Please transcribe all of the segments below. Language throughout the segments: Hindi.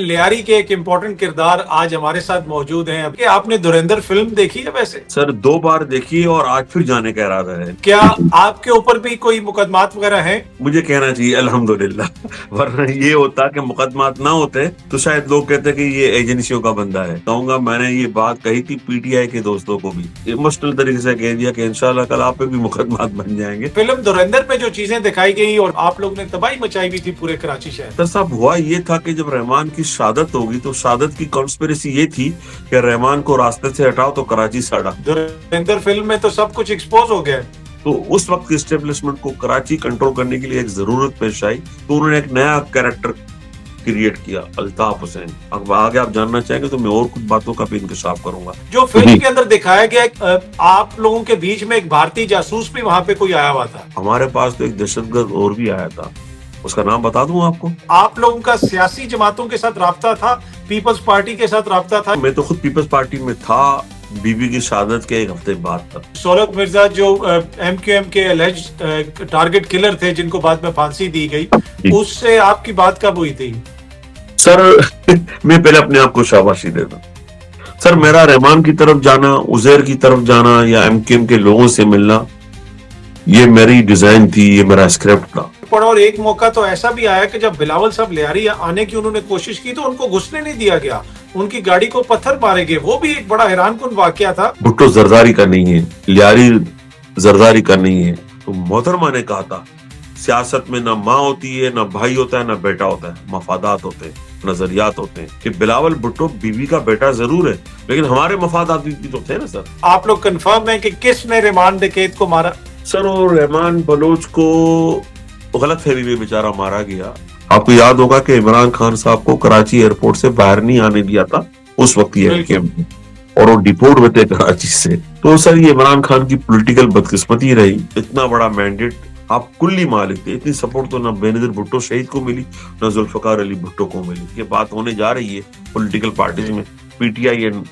लियारी के एक इम्पोर्टेंट किरदार आज हमारे साथ मौजूद हैं। अब आपने धुरंधर फिल्म देखी है वैसे? सर 2 बार देखी और आज फिर जाने का इरादा है। क्या आपके ऊपर भी कोई मुकदमात वगैरह हैं? मुझे कहना चाहिए अल्हम्दुलिल्लाह वरना ये होता कि मुकदमात ना होते तो शायद लोग कहते कि ये एजेंसियों का बंदा है। कहूंगा मैंने ये बात कही थी पीटीआई के दोस्तों को भी इमोशनल तरीके से कह दिया कि इंशाल्लाह कल आप पे भी मुकदमात बन जाएंगे। फिल्म धुरंधर में जो चीजें दिखाई गई और आप लोग ने तबाही मचाई हुई थी पूरे कराची शहर। सर साहब हुआ ये था कि जब रहमान की शहादत होगी तो शहादत की कॉन्स्पिरेसी ये थी कि रहमान को रास्ते से हटाओ तो कराची से हटा। धुरंधर फिल्म में तो सब कुछ एक्सपोज हो गया। तो उस वक्त की एस्टेब्लिशमेंट को कराची कंट्रोल करने के लिए एक जरूरत पेश आई तो उन्होंने एक नया कैरेक्टर क्रिएट किया, अल्ताफ हुसैन। अब आगे आप जानना चाहेंगे तो मैं और कुछ बातों का भी इंकशाफ करूंगा। जो फिल्म के अंदर दिखाया गया आप लोगों के बीच में एक भारतीय जासूस भी वहाँ पे कोई आया हुआ था। हमारे पास तो एक दहशतगर्द और भी आया था, उसका नाम बता दूं आपको? आप लोगों का सियासी जमातों के साथ राब्ता था, पीपल्स पार्टी के साथ राब्ता था? मैं तो खुद पीपल्स पार्टी में था, बीबी की शहादत के एक हफ्ते बाद था। सोलक मिर्जा जो एमक्यूएम के एलिज टारगेट किलर थे जिनको बाद में फांसी दी गई, उससे आपकी बात कब हुई थी? सर मैं पहले अपने आप को शाबाशी देता। सर मेरा रहमान की तरफ जाना, उजैर की तरफ जाना या एमक्यूएम के लोगों से मिलना ये मेरी डिजाइन थी, ये मेरा स्क्रिप्ट था। और एक मौका तो ऐसा भी आया कि जब बिलावल साहब लियारी आने की उन्होंने कोशिश की तो उनको घुसने नहीं दिया गया, उनकी गाड़ी को पत्थर मारे गए। वो भी एक बड़ा हैरानकुन वाकया था। भुट्टो जरदारी का नहीं है, लियारी जरदारी का नहीं है। तो मोहतरमा ने कहा था सियासत में ना माँ होती है, ना भाई होता है, ना बेटा होता है, मफादात होते हैं, नजरियात होते हैं। कि बिलावल भुट्टो बीवी का बेटा जरूर है लेकिन हमारे मफादात भी तो थे ना सर। आप लोग कंफर्म है कि किसने रहमान डकैत को मारा? सर वो रहमान बलोच को गलतफहमी में बेचारा मारा गया। आपको याद होगा कि इमरान खान साहब को कराची एयरपोर्ट से बाहर नहीं आने दिया था उस वक्त ये और वो डिपोर्ट हुए थे कराची से। तो सर ये इमरान खान की पॉलिटिकल बदकिस्मती रही। इतना बड़ा मैंडेट आप कुल्ली मालिक थे, इतनी सपोर्ट तो ना बेनजीर भुट्टो शहीद को मिली ना जुल्फकार अली भुट्टो को मिली। ये बात होने जा रही है पॉलिटिकल पार्टीज में, पीटीआई एंड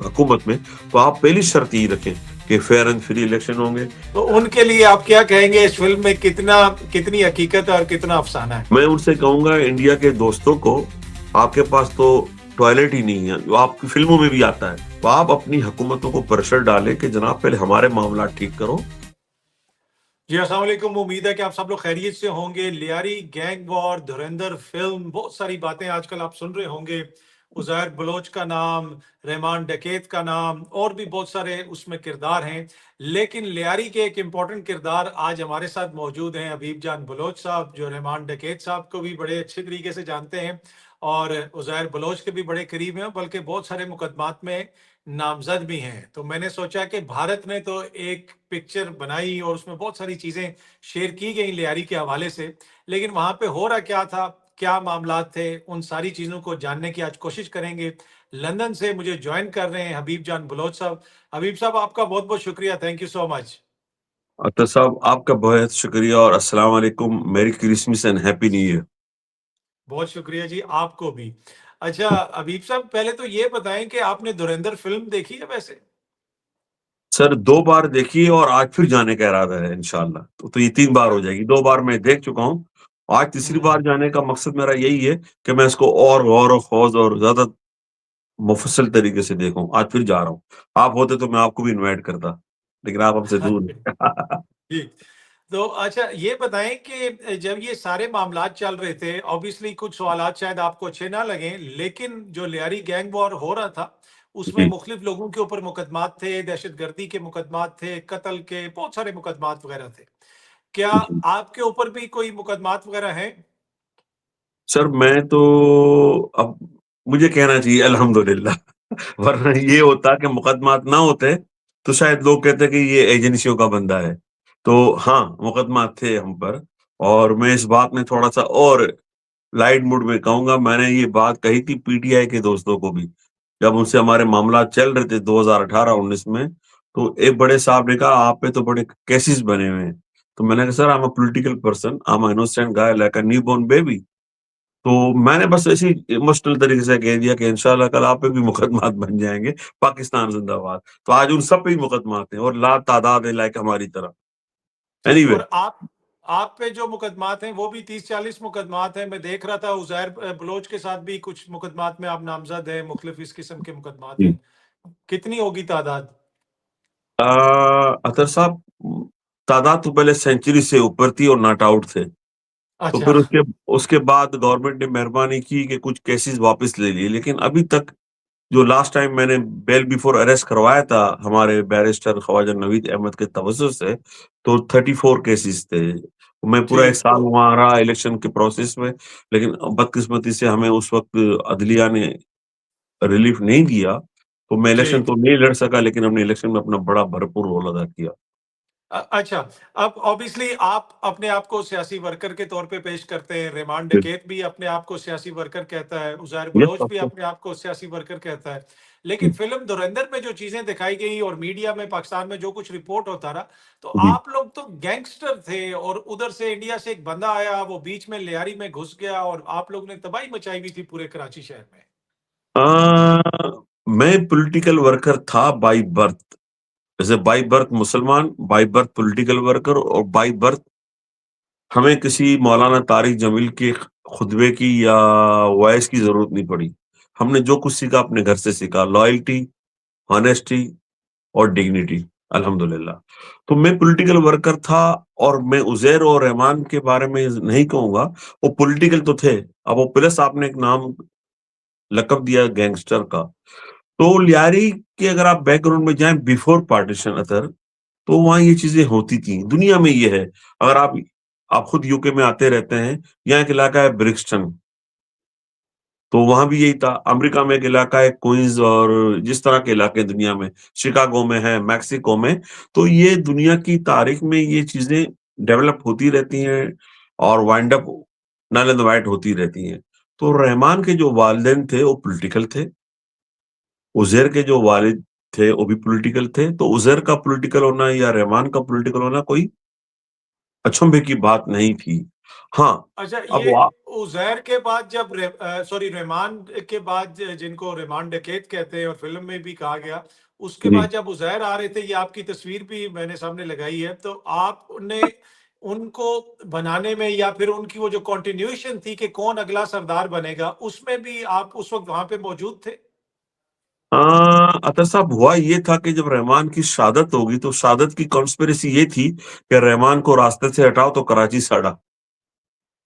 हुकूमत में। तो आप पहली शर्त यही रखें कि फेयर एंड फ्री इलेक्शन होंगे। तो उनके लिए आप क्या कहेंगे? इस फिल्म में कितनी हकीकत और कितना अफसाना है? मैं उनसे कहूंगा इंडिया के दोस्तों को, आपके पास तो टॉयलेट ही नहीं है जो आपकी फिल्मों में भी आता है, तो आप अपनी हुकूमतों को प्रेशर डालें कि जनाब पहले हमारे मामला ठीक करो। जी अस्सलाम वालेकुम, उम्मीद है कि आप सब लोग खैरियत से होंगे। लियारी, गैंग वॉर, धुरंधर फिल्म, बहुत सारी बातें आजकल आप सुन रहे होंगे। उज़ैर बलोच का नाम, रहमान डकैत का नाम और भी बहुत सारे उसमें किरदार हैं। लेकिन लियारी के एक इम्पोर्टेंट किरदार आज हमारे साथ मौजूद हैं, हबीब जान बलोच साहब, जो रहमान डकैत साहब को भी बड़े अच्छे तरीके से जानते हैं और उज़ैर बलोच के भी बड़े करीब हैं, बल्कि बहुत सारे मुकदमात में नामजद भी हैं। तो मैंने सोचा कि भारत ने तो एक पिक्चर बनाई और उसमें बहुत सारी चीजें शेयर की गई लियारी के हवाले से, लेकिन वहां पे हो रहा क्या था, क्या मामला थे, उन सारी चीजों को जानने की आज कोशिश करेंगे। लंदन से मुझे ज्वाइन कर रहे हैं हबीब जान बलोच साहब। हबीब साहब, आपका बहुत बहुत शुक्रिया, thank you so much. Akhtar साहब आपका बहुत शुक्रिया और अस्सलाम वालेकुम, मेरी Christmas and happy new year. बहुत शुक्रिया जी, आपको भी। अच्छा हबीब साहब, पहले तो ये बताएं कि आपने धुरंधर फिल्म देखी है वैसे? सर 2 बार देखी और आज फिर जाने का इरादा है इंशाल्लाह। तो ये 3 बार हो जाएगी, 2 बार मैं देख चुका हूँ। आज तीसरी बार जाने का मकसद मेरा यही है कि मैं इसको और गौर और खौज और ज्यादा मुफस्सल तरीके से देखूं। आज फिर जा रहा हूँ। आप होते तो मैं आपको भी इनवाइट करता लेकिन आप हमसे दूर हैं। जी। तो अच्छा ये बताएं कि जब ये सारे मामलात चल रहे थे, ऑब्वियसली कुछ सवालात शायद आपको अच्छे ना लगे, लेकिन जो लियारी गैंग वॉर हो रहा था उसमें जी मुख्तलिफ लोगों के ऊपर मुकदमात थे, दहशतगर्दी के मुकदमात थे, कत्ल के बहुत सारे मुकदमात वगैरह थे। क्या जी। आपके ऊपर भी कोई मुकदमात वगैरह हैं? सर मैं तो अब मुझे कहना चाहिए अल्हम्दुलिल्लाह वरना ये होता कि मुकदमात ना होते तो शायद लोग कहते कि ये एजेंसियों का बंदा है। तो हाँ, मुकदमात थे हम पर और मैं इस बात में थोड़ा सा और लाइट मूड में कहूंगा, मैंने ये बात कही थी पीटीआई के दोस्तों को भी जब उनसे हमारे मामला चल रहे थे 2018-19 में। तो एक बड़े साहब ने कहा आप पे तो बड़े केसेस बने हुए हैं। तो मैंने कहा sir I am a political person, I am innocent guy like a newborn baby. तो मैंने बस ऐसी इमोशनल तरीके से कह दिया कि इंशाल्लाह कल आप पे भी मुकदमात बन जाएंगे, पाकिस्तान जिंदाबाद। तो आज उन सब पे ही मुकदमात हैं और ला तादाद है लाइक हमारी तरह। जी। एनीवे और आप पे जो मुकदमात हैं वो भी 30-40 मुकदमात हैं। मैं देख रहा था उज़ैर बलोच के साथ भी कुछ मुकदमात में आप नामज़द हैं, मुख्तलिफ इस किस्म के मुकदमात जी। हैं। कितनी होगी तादाद? अतर साहब, तादाद तो पहले सेंचुरी से ऊपर थी और नॉट आउट थे। तो अच्छा, फिर उसके उसके बाद गवर्नमेंट ने मेहरबानी की कि कुछ केसेस वापस ले लिए, लेकिन अभी तक जो लास्ट टाइम मैंने बेल बिफोर अरेस्ट करवाया था हमारे बैरिस्टर ख्वाजा नवीद अहमद के तवज्जुह से, तो 34 केसेस थे। मैं पूरा 1 ठीक। साल तो वहाँ रहा इलेक्शन के प्रोसेस में, लेकिन बदकिस्मती से हमें उस वक़्त अदलिया ने रिलीफ नहीं दिया, तो मैं इलेक्शन ठीक। तो नहीं लड़ सका, लेकिन हमने इलेक्शन में अपना बड़ा भरपूर रोल अदा किया। अच्छा, अब ऑब्वियसली आप अपने आप को सियासी वर्कर के तौर पे पेश करते हैं, रेमान जी। डकैत भी अपने आप को सियासी वर्कर कहता है, उज़ैर यस, बलोच ऑफ भी कोर्स। अपने आप को सियासी वर्कर कहता है। लेकिन जी, फ़िल्म धुरंधर में जो चीज़ें दिखाई गई और मीडिया में पाकिस्तान में जो कुछ रिपोर्ट होता रहा, तो जी। आप लोग तो गैंगस्टर थे और उधर से इंडिया से एक बंदा आया, वो बीच में लियारी में घुस गया और आप लोगों ने तबाही मचाई हुई थी पूरे कराची शहर में। मैं पॉलिटिकल वर्कर था बाय बर्थ। जैसे बाय बर्थ मुसलमान, बाय बर्थ पॉलिटिकल वर्कर, और बाय बर्थ हमें किसी मौलाना तारिक जमील के खुतबे की या वॉइस की ज़रूरत नहीं पड़ी। हमने जो कुछ सीखा अपने घर से सीखा, लॉयल्टी, ऑनेस्टी और डिग्निटी, अल्हम्दुलिल्लाह। तो मैं पॉलिटिकल वर्कर था, और मैं उज़ैर और रहमान के बारे में नहीं कहूँगा, वो पॉलिटिकल तो थे। अब वो प्लस आपने एक नाम लक़ब दिया गैंगस्टर का। तो लियारी के अगर आप बैकग्राउंड में जाएँ बिफोर पार्टीशन अतर, तो वहाँ ये चीज़ें होती थी। दुनिया में ये है। अगर आप खुद यूके में आते रहते हैं, यहाँ एक इलाका है ब्रिक्सटन, तो वहाँ भी यही था। अमेरिका में एक इलाका है क्वींस, और जिस तरह के इलाके दुनिया में, शिकागो में है, मेक्सिको में, तो ये दुनिया की तारीख में ये चीज़ें डेवलप होती रहती हैं और wind up null and void होती रहती हैं। तो रहमान के जो वालिदैन थे, वो पॉलिटिकल थे। उज़ैर के जो वालिद थे, वो भी पॉलिटिकल थे। तो उज़ैर का पॉलिटिकल होना या रहमान का पॉलिटिकल होना कोई अचंभे की बात नहीं थी। हाँ, अच्छा, अब ये वा उज़ैर के बाद जब सॉरी, रहमान के बाद जिनको रहमान डकैत कहते हैं और फ़िल्म में भी कहा गया, उसके जी। बाद जब उज़ैर आ रहे थे, ये आपकी तस्वीर भी मैंने सामने लगाई है, तो आपने उनको बनाने में या फिर उनकी वो जो कंटिन्यूएशन थी कि कौन अगला सरदार बनेगा, उसमें भी आप उस वक़्त वहाँ पे मौजूद थे? अ, अतर साहब, हुआ ये था कि जब रहमान की शहादत होगी, तो शहादत की कॉन्स्पिरेसी ये थी कि रहमान को रास्ते से हटाओ तो कराची सड़ा।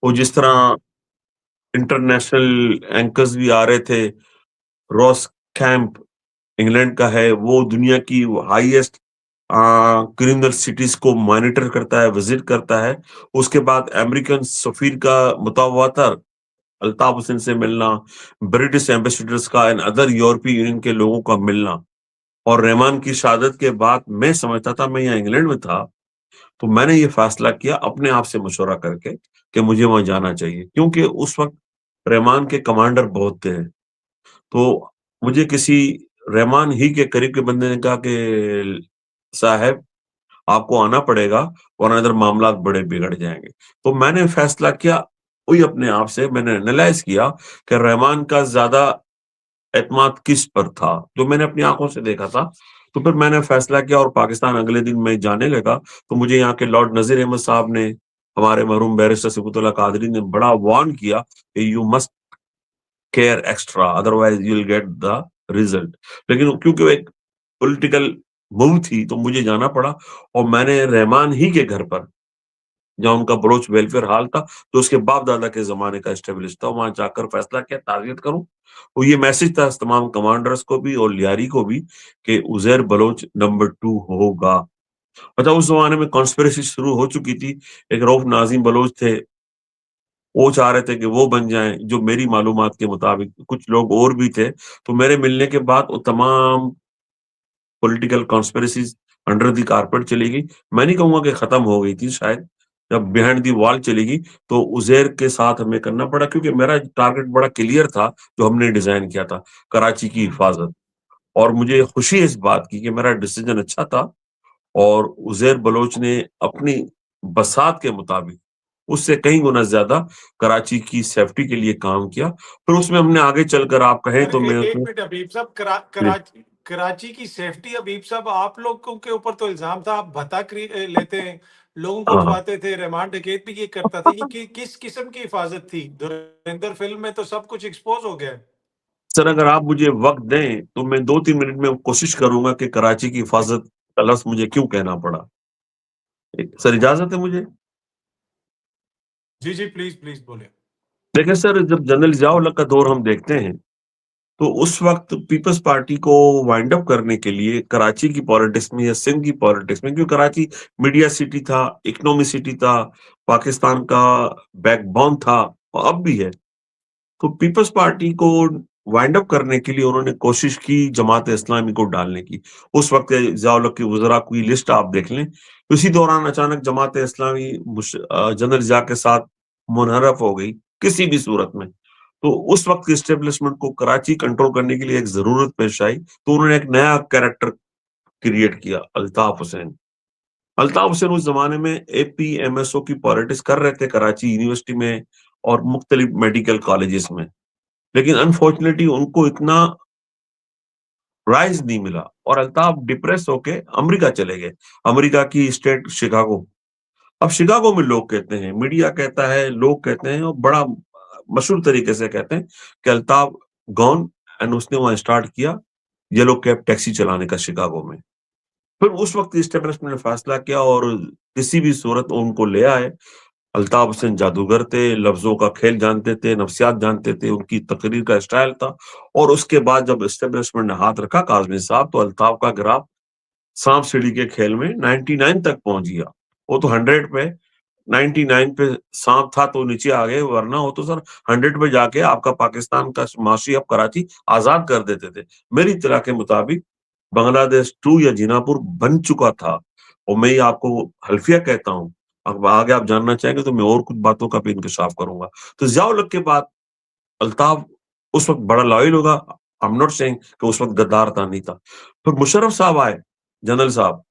वो जिस हुँ। तरह इंटरनेशनल एंकर्स भी आ रहे थे, रॉस कैंप इंग्लैंड का है, वो दुनिया की हाईएस्ट क्रिमिनल सिटीज़ को मॉनिटर करता है, विज़िट करता है। उसके बाद अमेरिकन सफ़ीर का मुतवातर अल्ताफ हुसैन से मिलना, ब्रिटिश एम्बेसडर्स का एंड अदर यूरोपीय यूनियन के लोगों का मिलना, और रहमान की शहादत के बाद मैं समझता था, मैं यहाँ इंग्लैंड में था, तो मैंने ये फ़ैसला किया अपने आप से मशवरा करके कि मुझे वहाँ जाना चाहिए। क्योंकि उस वक़्त रहमान के कमांडर बहुत थे। तो मुझे किसी रहमान ही के करीब के बंदे ने कहा कि साहब, आपको आना पड़ेगा, वरना इधर मामलात बड़े बिगड़ जाएँगे। तो मैंने फ़ैसला किया, वही अपने आप से मैंने एनालाइज़ किया कि रहमान का ज़्यादा एतमाद किस पर था, जो मैंने अपनी आँखों से देखा था। तो फिर मैंने फ़ैसला किया और पाकिस्तान अगले दिन मैं जाने लगा, तो मुझे यहाँ के लॉर्ड नज़ीर अहमद साहब ने, हमारे मरहूम बैरिस्टर सिबतुल्लाह कादरी ने बड़ा वार्न किया कि you must care extra, otherwise you will get the result. लेकिन क्योंकि वो एक पॉलिटिकल मूव थी, तो मुझे जाना पड़ा, और मैंने रहमान ही के घर पर, जहाँ उनका बलोच वेलफेयर हॉल था, जो उसके बाप-दादा के ज़माने का एस्टेब्लिश था, वहाँ जाकर फैसला किया ताज़ियत करूँ। तो ये मैसेज था तमाम कमांडर्स को भी और लियारी को भी कि उज़ैर बलोच नंबर 2 होगा। अच्छा, उस ज़माने में कॉन्स्पिरेसी शुरू हो चुकी थी। एक रऊफ नाज़िम बलोच थे, वो चाह रहे थे कि वो बन जाएँ, जो मेरी मालूमात के मुताबिक कुछ लोग और भी थे। तो मेरे मिलने के बाद वो तमाम पॉलिटिकल कॉन्स्पिरेसीज़ अंडर द कारपेट चली गई। मैं नहीं कहूँगा कि खत्म हो गई थी शायद, जब बिहाइंड द वॉल चली गई, तो उज़ैर के साथ हमें करना पड़ा, क्योंकि मेरा टारगेट बड़ा क्लियर था, जो हमने डिज़ाइन किया था, कराची की हुँ। हिफाज़त। और मुझे खुशी है इस बात की कि मेरा डिसीज़न अच्छा था, और उज़ैर बलोच ने अपनी बसात के मुताबिक उससे कई गुना ज़्यादा कराची की सेफ्टी के लिए काम किया। फिर उसमें हमने आगे चलकर, आप कहें अरे तो मैं एक उसमें। मिनट हबीब साहब, जी, कराची की सेफ्टी, हबीब साहब, आप लोगों के ऊपर तो इल्जाम था, आप भत्ता लेते हैं, लोगों को हाँ हाँ। उठवाते थे, रहमान डकैत भी ये करता था। ये किस किस्म की हिफाजत थी? धुरंधर फिल्म में तो सब कुछ एक्सपोज हो गया है। सर अगर आप मुझे वक्त दें तो मैं 2-3 मिनट में कोशिश करूंगा कि कराची की जी हिफाजत का लफ्ज मुझे क्यों कहना पड़ा। सर इजाजत है मुझे? जी जी, प्लीज प्लीज बोले। देखिए सर, जब जनरल जियाउल हक का दौर हम देखते हैं तो उस वक्त पीपल्स पार्टी को वाइंड अप करने के लिए कराची की पॉलिटिक्स में या सिंध की पॉलिटिक्स में, क्योंकि कराची मीडिया सिटी था, इकोनॉमी सिटी था, पाकिस्तान का बैकबोन था और अब भी है, तो पीपल्स पार्टी को वाइंड अप करने के लिए उन्होंने कोशिश की जमात इस्लामी को डालने की। उस वक्त जियाउल हक की वज़रा की लिस्ट आप देख लें। इसी दौरान अचानक जमात इस्लामी जनरल जिया के साथ मुनहरफ हो गई किसी भी सूरत में। तो उस वक्त की एस्टेब्लिशमेंट को कराची कंट्रोल करने के लिए एक जरूरत पेश आई, तो उन्होंने एक नया कैरेक्टर क्रिएट किया, अल्ताफ हुसैन। अल्ताफ हुसैन उस जमाने में एपीएमएसओ की पॉलिटिक्स कर रहे थे कराची यूनिवर्सिटी में और मुख्तलिफ मेडिकल कॉलेजेस में, लेकिन अनफॉर्चुनेटली उनको इतना राइज नहीं मिला और अल्ताफ डिप्रेस होके अमेरिका चले गए, अमेरिका की स्टेट शिकागो। अब शिकागो में लोग कहते हैं, मीडिया कहता है, लोग कहते हैं और बड़ा मशहूर तरीके से कहते हैं कि अल्ताफ गॉन, एंड उसने वहां स्टार्ट किया येलो कैब टैक्सी चलाने का शिकागो में। फिर उस वक्त इस्टेब्लिशमेंट ने फैसला किया और किसी भी सूरत में उनको ले आए। अल्ताफ हुसैन जादूगर थे, लफ्जों का खेल जानते थे, नफ्सियात जानते थे, उनकी तकरीर का स्टाइल था। और उसके बाद जब इस्टेब्लिशमेंट ने हाथ रखा काज़मी साहब, तो अल्ताफ का ग्राफ सांप सीढ़ी के खेल में 99 तक पहुंच गया। वो तो 100 पे, 99 पे सांप था तो नीचे आ गए, वरना वो तो सर 100 पे जाके आपका पाकिस्तान का माशी अब कराची आजाद कर देते थे। मेरी इत्तला के मुताबिक बांग्लादेश 2 या जीनापुर बन चुका था, और मैं ये आपको हल्फिया कहता हूँ। अब आगे आप जानना चाहेंगे तो मैं और कुछ बातों का भी इंकशाफ करूंगा। तो जियाउल हक के बाद अल्ताफ उस वक्त बड़ा लॉयल होगा। आई एम नॉट सेइंग कि उस वक्त गद्दार था, नहीं था। फिर मुशर्रफ साहब आए, जनरल साहब।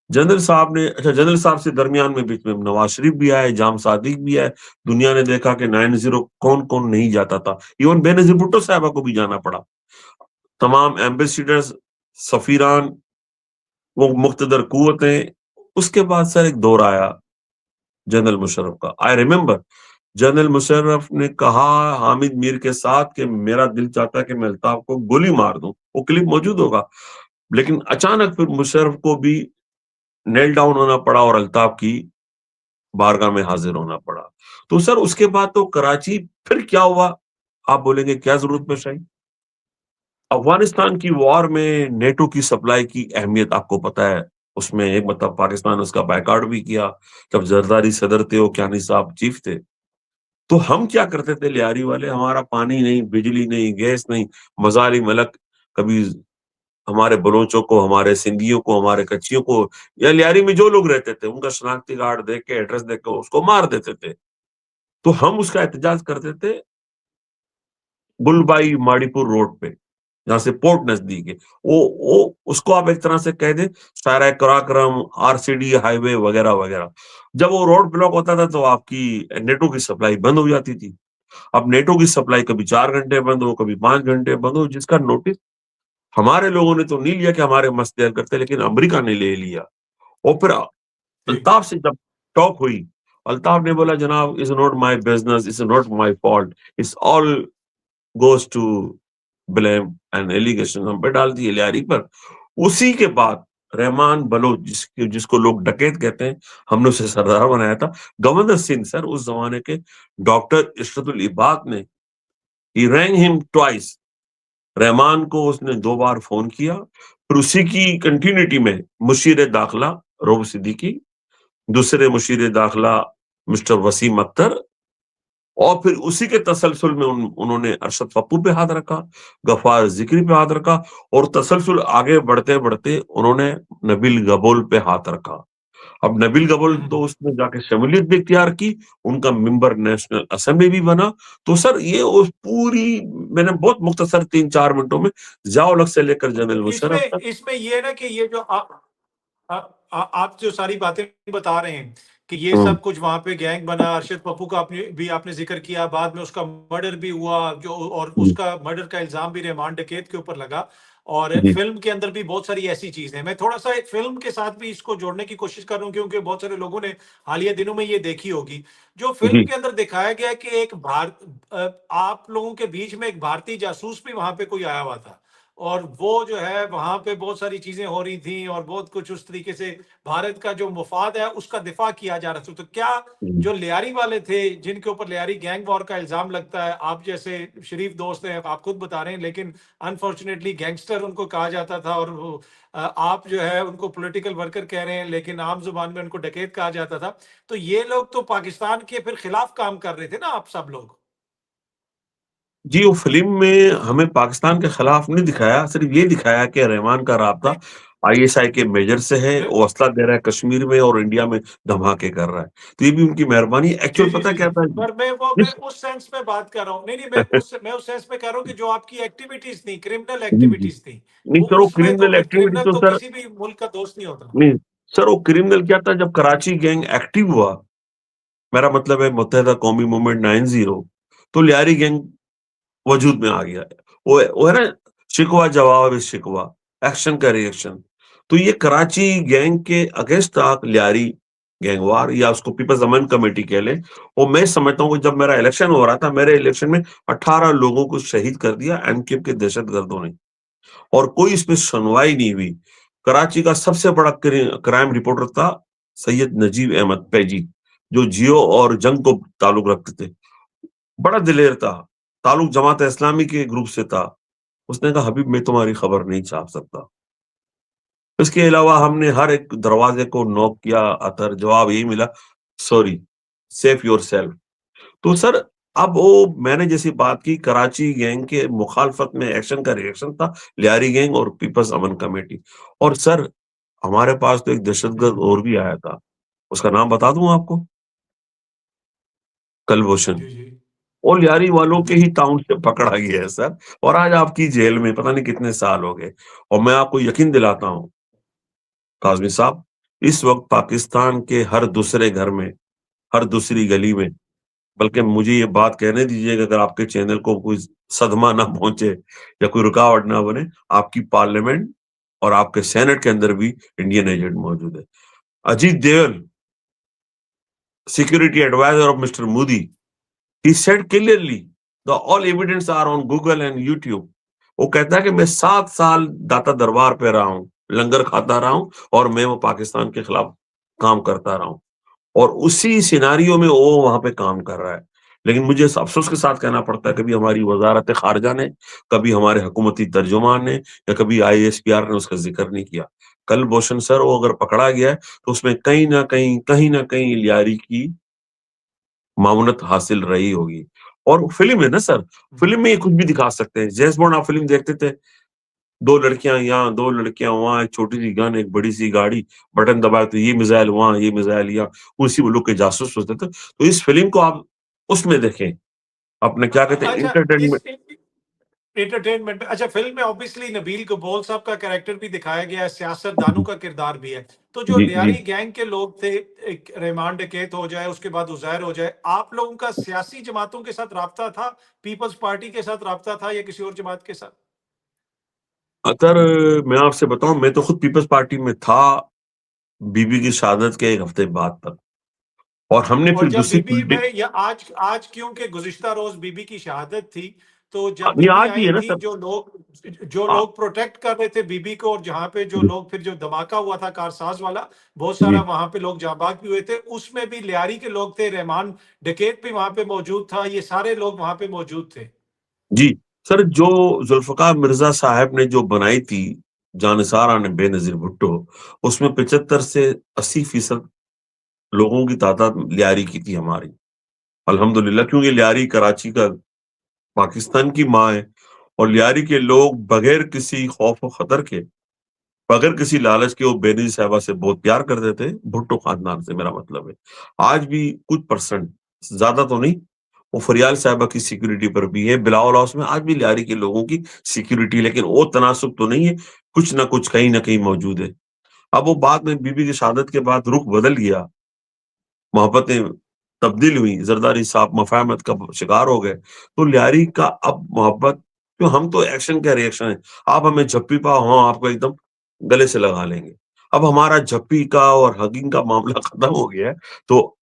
जनरल साहब ने, अच्छा, जनरल साहब से दरमियान में बीच में नवाज शरीफ भी आए, जाम सादिक भी आए। दुनिया ने देखा कि 9-0 कौन कौन नहीं जाता था, इवन बेनजीर भुट्टो साहबा को भी जाना पड़ा। तमाम एम्बेसडर्स, सफीरान, वो मुख्तदर कुव्वतें। उसके बाद सर एक दौर आया जनरल मुशर्रफ का। आई रिमेम्बर जनरल मुशर्रफ ने कहा हामिद मीर के साथ कि मेरा दिल चाहता है कि मैं अल्ताफ को गोली मार दूं। वो क्लिप मौजूद होगा। लेकिन अचानक फिर मुशर्रफ को भी नेल डाउन होना पड़ा और अल्ताफ की बारगाह में हाजिर होना पड़ा। तो सर उसके बाद तो कराची, फिर क्या हुआ? आप बोलेंगे क्या जरूरत पेश आई? अफगानिस्तान की वॉर में नेटो की सप्लाई की अहमियत आपको पता है। उसमें एक मतलब पाकिस्तान उसका बायकॉट भी किया। जब जरदारी सदर थे, वो क्यानी साहब चीफ थे। तो हम क्या करते थे लियारी वाले, हमारा पानी नहीं, बिजली नहीं, गैस नहीं, मज़ार-ए मलक, कभी हमारे बलोचों को, हमारे सिंधियों को, हमारे कच्चियों को, या लियारी में जो लोग रहते थे उनका शनाख्ती कार्ड देख के, एड्रेस देख के उसको मार देते थे। तो हम उसका एहतजाज करते थे गुलबाई माड़ीपुर रोड पे, जहाँ से पोर्ट नजदीक है। वो उसको आप एक तरह से कह दें सारा कराक्रम, आरसीडी हाईवे वगैरह वगैरह। जब वो रोड ब्लॉक होता था तो आपकी नेटो की सप्लाई बंद हो जाती थी। अब नेटो की सप्लाई कभी 4 घंटे बंद हो, कभी 5 घंटे बंद हो, जिसका नोटिस हमारे लोगों ने तो नहीं लिया कि हमारे मसले करते, लेकिन अमेरिका ने ले लिया। और फिर जी अल्ताफ से जब टॉक हुई, अल्ताफ ने बोला जनाब is not my business, is not my fault, it's all goes to blame and allegation हम पे डाल दिए लियारी पर। उसी के बाद रहमान बलोच, जिसको लोग डकैत कहते हैं, हमने उसे सरदार बनाया था। गवर्नर सिंह सर उस जमाने के डॉक्टर इशरतुल इबाद ने, ही रैंग हिम ट्वाइस। रहमान को उसने 2 बार फोन किया। फिर उसी की कंटिन्यूटी में मुशीर दाखिला रोब सिद्दीकी, दूसरे मुशीर दाखिला मिस्टर वसीम अख्तर, और फिर उसी के तसलसल में उन्होंने अरशद पप्पू पे हाथ रखा, गफ्फार जिक्री पे हाथ रखा, और तसलसल आगे बढ़ते बढ़ते उन्होंने नबील गबोल पे हाथ रखा। अब नबील गबोल तो उसने जाके शमूलियत भी इख्तियार की, उनका मेंबर नेशनल असेंबली भी बना। तो सर ये उस पूरी, मैंने बहुत मुख्तसर 3-4 मिनटों में जियाउल हक से लेकर जनरल मुशर्रफ इसमें तक। इसमें ये है ना कि ये जो आप जो सारी बातें बता रहे हैं कि ये हम्म, सब कुछ वहां पे गैंग बना, अरशद पप्पू का आपने जिक्र किया, बाद में उसका मर्डर भी हुआ, जो और हम्म, उसका मर्डर का इल्जाम भी रहमान डकैत के ऊपर लगा। और जी, फ़िल्म के अंदर भी बहुत सारी ऐसी चीज़ें हैं। मैं थोड़ा-सा एक फ़िल्म के साथ भी इसको जोड़ने की कोशिश कर रहा हूँ क्योंकि बहुत सारे लोगों ने हालिया दिनों में ये देखी होगी। जो फ़िल्म जी, के अंदर दिखाया गया है कि आप लोगों के बीच में एक भारतीय जासूस भी वहाँ पे कोई आया हुआ था। और वो जो है वहाँ पे बहुत सारी चीज़ें हो रही थी और बहुत कुछ उस तरीके से भारत का जो मफ़ाद है उसका दिफ़ा किया जा रहा था। तो क्या जी, जो लियारी वाले थे, जिनके ऊपर लियारी गैंग वॉर का इल्ज़ाम लगता है, आप जैसे शरीफ दोस्त हैं, आप खुद बता रहे हैं, लेकिन अनफॉर्चुनेटली गैंगस्टर उनको कहा जाता था और वो आप जो है उनको पॉलिटिकल वर्कर कह रहे हैं, लेकिन आम ज़ुबान में उनको डकैत कहा जाता था। तो ये लोग तो पाकिस्तान के फिर खिलाफ काम कर रहे थे ना आप सब लोग? जी, वो फ़िल्म में हमें पाकिस्तान के खिलाफ नहीं दिखाया, सिर्फ़ ये दिखाया कि रहमान का राब्ता नहीं, आईएसआई के मेजर से है, बिल वो असला दे रहा है कश्मीर में और इंडिया में धमाके कर रहा है। तो ये भी उनकी मेहरबानी जी, एक्चुअल जी, पता जी, क्या जी। था? पर मैं जिस उस सेंस में बात कर रहा हूँ। नहीं, नहीं, मैं उस सेंस में कह रहा हूँ कि जो आपकी एक्टिविटीज़ थी, क्रिमिनल जी, जी। एक्टिविटीज़ थी, नहीं वो सर, वो उसमें तो क्रिमिनल फिर एक्टिविटी क्रिमिनल तो तो सर किसी भी मुल्क का दोस्त नहीं होता। नहीं, सर वो क्रिमिनल क्या था जब कराची गैंग एक्टिव हुआ, मेरा मतलब है मुत्तहिदा कौमी मूवमेंट 90 तो लियारी गैंग वजूद में आ गया। वो है ना शिकवा जवाब शिकवा, एक्शन का रिएक्शन। तो ये कराची गैंग के अगेंस्ट था लियारी गैंग वार या उसको पीपल्स अमन कमेटी कह लें। और मैं समझता हूँ कि जब मेरा इलेक्शन हो रहा था, मेरे इलेक्शन में 18 लोगों को शहीद कर दिया एमकेएम के दहशतगर्दों ने और कोई इसमें सुनवाई नहीं हुई। कराची का सबसे बड़ा क्राइम रिपोर्टर था सैयद नजीब अहमद पैजी, जो जियो और जंग को ताल्लुक रखते थे। बड़ा दिलेर था, ताल्लुक जमात इस्लामी के ग्रुप से था। उसने कहा हबीब मैं तुम्हारी खबर नहीं छाप सकता। इसके अलावा हमने हर एक दरवाजे को नॉक किया, अतर जवाब यही मिला, सॉरी, सेफ योरसेल्फ। तो सर अब वो मैंने जैसी बात की कराची गैंग के मुखालफत में एक्शन का रिएक्शन था, लियारी गैंग और पीपल्स अमन कमेटी। और सर हमारे पास तो एक दहशतगर्द हुँ। और भी आया था, उसका नाम बता दूँ आपको? कलभूषण। जी, जी। वो लियारी वालों हुँ, के हुँ। ही ताउन से पकड़ा गया है सर और आज आपकी जेल में पता नहीं कितने साल हो गए। और मैं आपको यकीन दिलाता हूँ, काज़मी साहब, इस वक़्त पाकिस्तान के हर दूसरे घर में, हर दूसरी गली में बल्कि मुझे ये बात कहने दीजिए कि अगर आपके चैनल को कोई सदमा ना पहुँचे या कोई रुकावट ना बने, आपकी पार्लियामेंट और आपके सेनेट के अंदर भी इंडियन एजेंट मौजूद है। Ajit Deol, security adviser of mister Modi, he said clearly the all evidence are on Google and YouTube. वो कहता है कि मैं 7 साल दाता दरबार पे रहा हूँ, लंगर खाता रहा हूँ और मैं वो पाकिस्तान के खिलाफ काम करता रहा हूँ। और उसी सिनेरियो में वो वहाँ पे काम कर रहा है। लेकिन मुझे इस अफ़सोस के साथ कहना पड़ता है, कभी हमारी वज़ारत ख़ारिजा ने, कभी हमारे हुकूमती तर्जुमान ने या कभी आईएसपीआर ने उसका ज़िक्र नहीं किया। कलभूषण सर वो अगर पकड़ा गया है, तो उसमें कहीं न कहीं लियारी की मामूनत हासिल रही होगी। और फ़िल्म है ना सर, हुँ, हुँ। फ़िल्म में ये कुछ भी दिखा सकते हैं। जेम्स बॉन्ड आप फ़िल्म देखते थे, 2 लड़कियाँ यहाँ, 2 लड़कियाँ वहाँ, एक छोटी-सी गन, एक बड़ी-सी गाड़ी, बटन दबाए तो ये मिसाइल वहाँ, ये मिसाइल यहाँ, उसी मुल्क के जासूस होते थे। तो इस फ़िल्म को आप उसमें देखें, अपने क्या कहते हैं अच्छा इस एंटरटेनमेंट। एंटरटेनमेंट में अच्छा फ़िल्म में ऑब्वियसली नबील कबूल साहब का कैरेक्टर भी दिखाया गया है, सियासतदानों जी, का किरदार भी है। तो जो जी, जी। लियारी गैंग के लोग थे, एक रहमान डकैत हो जाए, उसके बाद उज़ैर हो जाए, आप लोगों का सियासी जमातों के साथ राब्ता था? पीपल्स पार्टी के साथ राब्ता था या किसी और जमात के साथ? अगर मैं आपसे बताऊँ मैं तो खुद पीपल्स पार्टी में था, बीबी की शहादत के 1 हफ्ते बाद तक और हमने और फिर जब दूसरी बीबी पॉलिटिक में या आज क्योंकि गुज़िश्ता रोज़ बीबी की शहादत थी, तो जब ये बीबी आज भी आई है ना थी, सर। जो अ, लोग प्रोटेक्ट कर रहे थे बीबी को और जहाँ पे जो जी, लोग फिर जो धमाका हुआ था कारसाज वाला, बहुत सारा जी। वहाँ पे लोग जाँबाज़ भी हुए थे, उसमें भी लियारी के लोग थे, रहमान डकैत भी वहाँ पे मौजूद था, ये सारे लोग वहाँ पे मौजूद थे। जी, सर जो ज़ुल्फ़िकार मिर्ज़ा साहब ने जो बनाई थी, जानिसार ने बेनज़ीर भुट्टो, उसमें 75 से 80% लोगों की तादाद लियारी की थी हमारी। अल्हम्दुलिल्लाह क्योंकि लियारी कराची का पाकिस्तान की माँ है और लियारी के लोग बगैर किसी खौफ व ख़तर के, बगैर किसी लालच के वो बेनज़ीर साहिबा से बहुत प्यार करते थे, भुट्टो ख़ानदान से मेरा मतलब है। आज भी कुछ परसेंट, ज़्यादा तो नहीं, वो फरियाल साहिबा की सिक्योरिटी पर भी है, बिलावल हाउस में आज भी लियारी के लोगों की सिक्योरिटी है, लेकिन वो तनासब तो नहीं है, कुछ ना कुछ कहीं न कहीं मौजूद है। अब वो बाद में बीबी की शहादत के बाद रुख बदल गया, मोहब्बतें तब्दील हुई, ज़रदारी साहब मफ़ाहमत का शिकार हो गए, तो लियारी का अब मोहब्बत क्यों हम तो एक्शन का रिएक्शन है। आप हमें झप्पी पाओ, हम आपको एकदम गले से लगा लेंगे। अब हमारा झप्पी का और हगिंग का मामला खत्म हो गया है, तो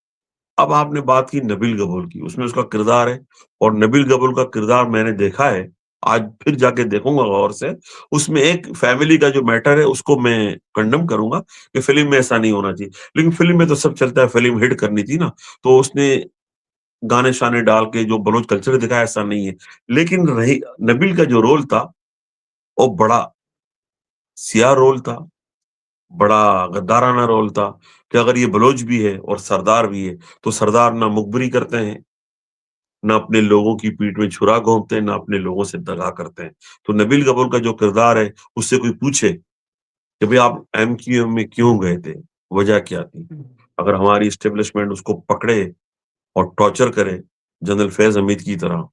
अब आपने बात की नबील गबूल की, उसमें उसका किरदार है और नबील गबूल का किरदार मैंने देखा है, आज फिर जाके देखूँगा गौर से। उसमें एक फैमिली का जो मैटर है उसको मैं कंडेम करूँगा कि फ़िल्म में ऐसा नहीं होना चाहिए। लेकिन फ़िल्म में तो सब चलता है, फ़िल्म हिट करनी थी ना, तो उसने गाने-शाने डाल के जो बलोच कल्चर दिखाया ऐसा नहीं है। लेकिन रही नबील का जो रोल था, वो बड़ा सियाह रोल था, बड़ा गद्दाराना रोल था कि अगर ये बलोच भी है और सरदार भी है, तो सरदार ना मुखबिरी करते हैं, ना अपने लोगों की पीठ में छुरा घोंपते हैं, ना अपने लोगों से दगा करते हैं। तो नबील कपूर का जो किरदार है, उससे कोई पूछे कि भई आप एमक्यूएम में क्यों गए थे? वजह क्या थी? हम्म। अगर हमारी एस्टेब्लिशमेंट उसको पकड़े और टॉर्चर करे, जनरल फैज़ हमीद की तरह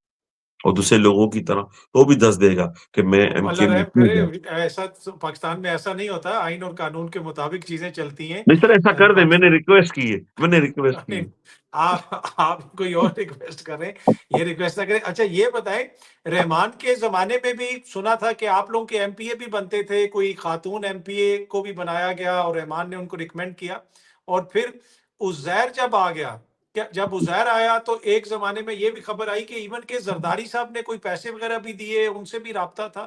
और दूसरे लोगों की तरह, तो वो भी दस देगा कि मैं तो अल्लाह एमक्यूएम में रहम क्यों करे, गया। ऐसा तो पाकिस्तान में ऐसा नहीं होता, आइन और कानून के मुताबिक चीजें चलती हैं। नहीं सर ऐसा कर दे, मैंने पाकिस्तान रिक्वेस्ट की है, मैंने रिक्वेस्ट की नहीं, है। आप कोई और रिक्वेस्ट करें, ये रिक्वेस्ट ना करें। अच्छा ये बताएं, रहमान के जमाने में भी सुना था कि आप लोगों के एमपीए भी बनते थे, कोई खातून एमपीए को भी बनाया गया और रहमान ने उनको रिकमेंड किया। और फिर उज़ैर जब आ गया, क्या जब उज़ैर आया तो एक जमाने में ये भी खबर आई कि इवन के जरदारी साहब ने कोई पैसे वगैरह भी दिए, उनसे भी राब्ता था।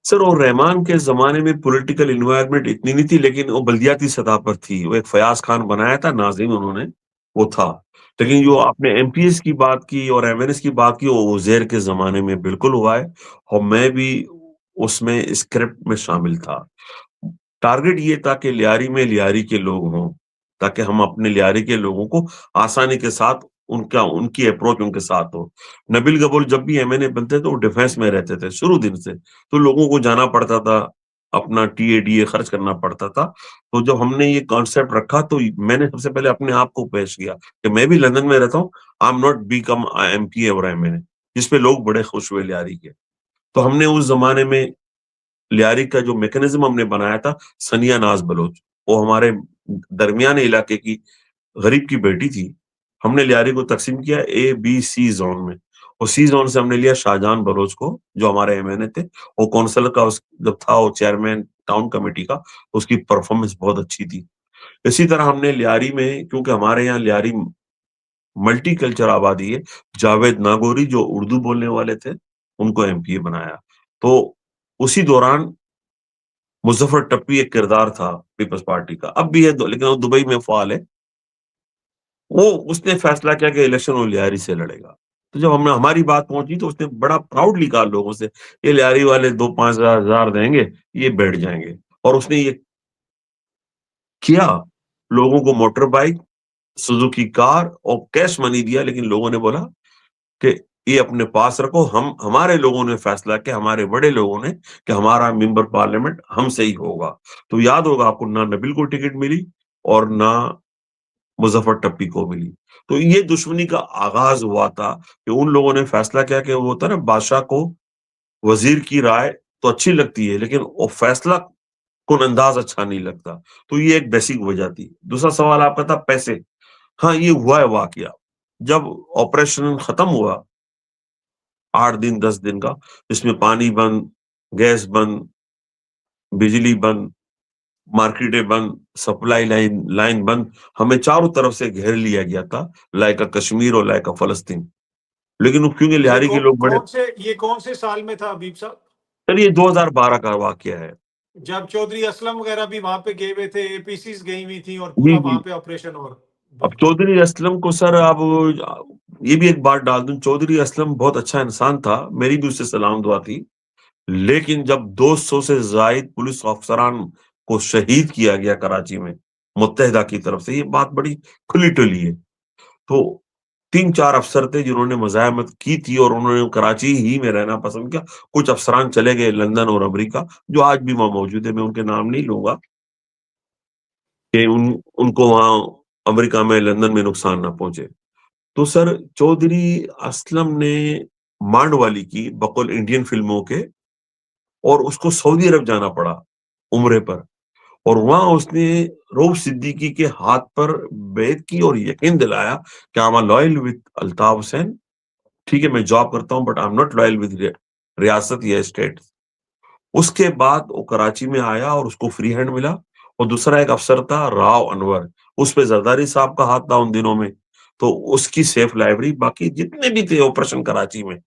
सर वो रहमान के ज़माने में पॉलिटिकल एनवायरनमेंट इतनी नहीं थी, लेकिन वो बल्दियाती सतह पर थी। वो एक फयाज़ खान बनाया था, नाज़िम उन्होंने, वो था। लेकिन जो जी। आपने एमपीएस की बात की और एमएनएस की बात की, वो उज़ैर के ज़माने में बिल्कुल हुआ है और मैं भी उसमें स्क्रिप्ट में शामिल था। टारगेट ये था कि लियारी में लियारी के लोग हों, ताकि हम अपने लियारी के लोगों को आसानी के साथ उनकी अप्रोच उनके साथ हो। नबील गबूर जब भी एमएनए बनते थे, वो डिफेंस में रहते थे शुरू दिन से, तो लोगों को जाना पड़ता था, अपना टीए-डीए खर्च करना पड़ता था। तो जब हमने ये कॉन्सेप्ट रखा, तो मैंने सबसे पहले अपने आप को पेश किया कि मैं भी लंदन में रहता हूँ, I am not become MPa और एमएनए, जिस पे लोग बड़े खुश हुए लियारी के। तो हमने उस ज़माने में लियारी का जो मैकेनिज्म हमने बनाया था, सनिया नाज़ बलोच, वो हमारे दरमियाने इलाके की गरीब की बेटी थी। हमने लियारी को तक़सीम किया ए, बी, सी ज़ोन में और सी ज़ोन से हमने लिया शाहजहान बलोच को, जो हमारे एमएनए थे। वो कौंसिल का जब था वो चेयरमैन टाउन कमिटी का, उसकी परफ़ॉर्मेंस बहुत अच्छी थी। इसी तरह हमने लियारी में, क्योंकि हमारे यहाँ लियारी मल्टीकल्चर आबादी है, जावेद नागोरी जो उर्दू बोलने वाले थे, उनको एमपीए बनाया। तो उसी दौरान मुज़फ़्फ़र टप्पी एक किरदार था पीपल्स पार्टी का, अब भी है लेकिन वो दुबई में फ़ाल है। वो उसने फैसला किया कि इलेक्शन वो लियारी से लड़ेगा। तो जब हमने हमारी बात पहुँची तो उसने बड़ा प्राउडली कहा लोगों से, ये लियारी वाले 2-5 हज़ार देंगे, ये बैठ जाएँगे। और उसने ये किया, लोगों को मोटर बाइक, सुज़ुकी कार और कैश मनी दिया, लेकिन लोगों ने बोला कि ये अपने पास रखो, हम हमारे लोगों ने फैसला किया, हमारे बड़े लोगों ने कि हमारा मेंबर पार्लियामेंट हमसे ही होगा। तो याद होगा आपको, ना नबील को टिकट मिली और ना मुज़फ़्फ़र टप्पी को मिली। तो ये दुश्मनी का आगाज़ हुआ था कि उन लोगों ने फैसला किया कि वो होता है ना, बादशाह को वज़ीर की राय तो अच्छी लगती है, लेकिन वो फैसला कुन अंदाज़ अच्छा नहीं लगता। तो ये एक बेसिक वजह थी। दूसरा सवाल आपका था पैसे। हाँ, ये हुआ है वाक़या। जब ऑपरेशन खत्म हुआ 8 दिन 10 दिन का, इसमें पानी बंद, गैस बंद, बिजली बंद, मार्केटें बंद, सप्लाई लाइन लाइन बंद, हमें चारों तरफ से घेर लिया गया था, लाइक अ कश्मीर और लाइक अ फ़लस्तीन। लेकिन वो क्योंकि लिहारी के लोग बड़े। ये कौन से साल में था हबीब साहब? सर ये 2012 का वाक़या है। जब चौधरी असलम वगैरह भी वहां पे गए हुए थे, एपीसीज गई हुई थी और जी, पूरा जी। वहां पे ऑपरेशन और अब बिल्कुल। चौधरी असलम को सर अब ये भी एक बात डाल दूँ, चौधरी असलम बहुत अच्छा इंसान था, मेरी भी उससे सलाम दुआ थी। लेकिन जब 200 से ज़ायद पुलिस अफ़सरान को शहीद किया गया कराची में, मुत्तहिदा की तरफ से, ये बात बड़ी खुली-डुली है। तो 3-4 अफ़सर थे जिन्होंने मज़ाहमत की थी और उन्होंने कराची ही में रहना पसंद किया। कुछ अफ़सरान चले गए लंदन और अमेरिका, जो आज भी वहाँ मौजूद है, मैं उनके नाम नहीं लूँगा कि उनको वहाँ अमेरिका में, लंदन में नुकसान ना पहुँचे। तो सर चौधरी असलम ने मांड वाली की बकौल इंडियन फ़िल्मों के और उसको सऊदी अरब जाना पड़ा उम्रे पर और वहाँ उसने रऊफ़ सिद्दीकी के हाथ पर बैत की और यकीन दिलाया कि I am loyal with Altaf Hussain ठीक है मैं जॉब करता हूँ but I am not loyal with रियासत या स्टेट। उसके बाद वो कराची में आया और उसको फ्री हैंड मिला। और दूसरा एक अफसर था राव अनवर, उस पे जरदारी साहब का हाथ था उन दिनों में। तो उसकी सेफ लाइब्रेरी, बाकी जितने भी थे ऑपरेशन कराची में,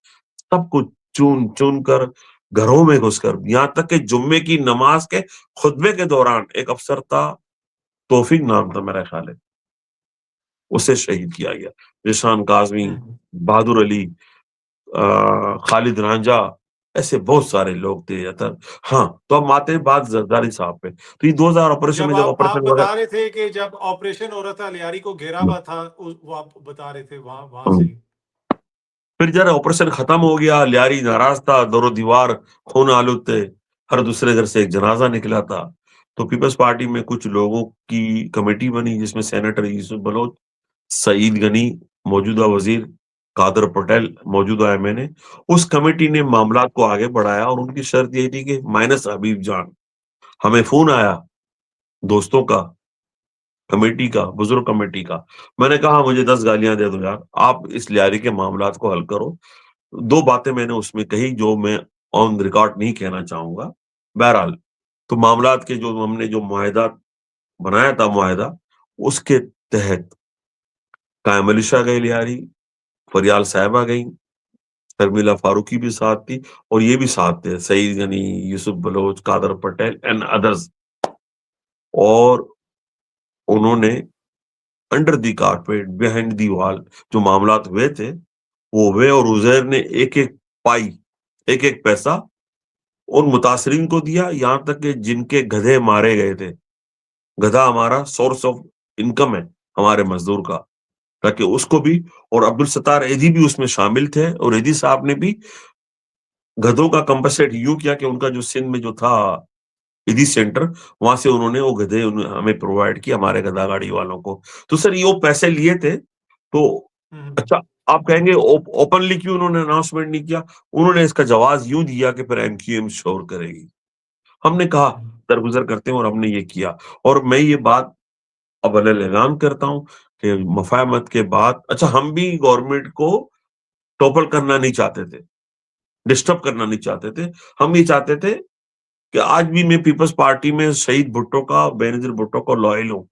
सब कुछ चुन चुन कर घरों में घुसकर, यहाँ तक कि जुम्मे की नमाज के खुतबे के दौरान एक अफसर था, तौफीक नाम था मेरा ख्याल है, उसे शहीद किया गया। जिशान काजमी, हम्म। बहादुर अली, खालिद रांझा, ऐसे बहुत सारे लोग थे अतर। हाँ, तो अब आते हैं बात जरदारी साहब पे। तो ये 2000 ऑपरेशन जब में जब आप ऑपरेशन बता वगैरह, रहे थे कि जब ऑपरेशन हो रहा था, लियारी को घेरा हुआ था, वो आप बता रहे थे वहां वहां से ही। फिर जरा ऑपरेशन खत्म हो गया, लियारी नाराज था, दरो दीवार खून आलूद थे, हर दूसरे घर से एक जनाजा निकला था। तो पीपल्स पार्टी में कुछ लोगों की कमेटी बनी जिसमें सेनेटर यूसुफ बलोच, सईद गनी मौजूदा वजीर, कादर पटेल मौजूदा एमएनए, उस कमेटी ने मामलात को आगे बढ़ाया और उनकी शर्त यही थी कि माइनस हबीब जान। हमें फोन आया दोस्तों का, कमेटी का, बुजुर्ग कमेटी का। मैंने कहा मुझे 10 गालियां दे दो यार, आप इस लियारी के मामलात को हल करो। 2 बातें मैंने उसमें कही जो मैं ऑन रिकॉर्ड नहीं कहना चाहूँगा। बहरहाल, तो मामलात के जो हमने जो मुआहिदा बनाया था मुआहिदा, उसके तहत कायम अली शाह गए लियारी, फरियाल साहिबा गईं, शर्मिला फारूकी भी साथ थी और ये भी साथ थे, सईद गनी, यूसुफ बलोच, कादर पटेल एंड अदर्स। और उन्होंने under the carpet, behind the wall जो मामलात हुए थे, वो हुए और उज़ैर ने एक-एक पाई, एक-एक पैसा उन मुतासरीन को दिया, यहाँ तक कि जिनके गधे मारे गए थे। गधा हमारा सोर्स ऑफ इनकम है, हमारे मज़दूर का, ताकि उसको भी, और अब्दुल सत्तार ऐधी भी उसमें शामिल थे और ऐधी साहब ने भी गधों का कंपनसेट यूँ किया कि उनका जो सिंध में जो था ईदी सेंटर, वहाँ से उन्होंने वो गधे हमें प्रोवाइड किए, हमारे गधा गाड़ी वालों को। तो सर ये वो पैसे लिए थे, तो हम्म। अच्छा आप कहेंगे ओपनली क्यों उन्होंने अनाउंसमेंट नहीं किया? उन्होंने इसका जवाब यूँ दिया कि फिर एमक्यूएम शोर करेगी। हमने कहा हम्म। दरगुज़र करते हैं और हमने ये किया। और मैं ये बात अब अलग-ऐलान करता हूँ कि मफ़ाहमत के बाद अच्छा हम भी गवर्नमेंट को टॉपल करना नहीं चाहते थे, डिस्टर्ब करना नहीं चाहते थे। हम ये चाहते थे कि आज भी मैं पीपल्स पार्टी में शहीद भुट्टो का, बेनज़ीर भुट्टो को लॉयल हूँ।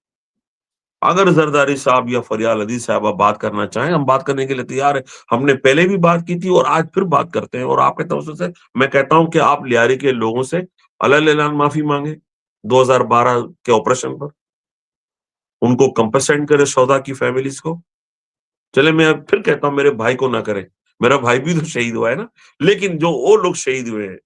अगर ज़रदारी साहब या फरियाल अदील साहबा बात करना चाहें, हम बात करने के लिए तैयार हैं। हमने पहले भी बात की थी और आज फिर बात करते हैं और आपके तवज्जुह से मैं कहता हूँ कि आप लियारी के लोगों से अलल-ऐलान माफ़ी माँगे, 2012 के ऑपरेशन पर। उनको कंपनसेट करें शोहदा की फैमिलीज़ को। चले मैं अब फिर कहता हूँ मेरे भाई को ना करें। मेरा भाई भी तो शहीद हुआ है ना। लेकिन जो वो लोग शहीद हुए हैं,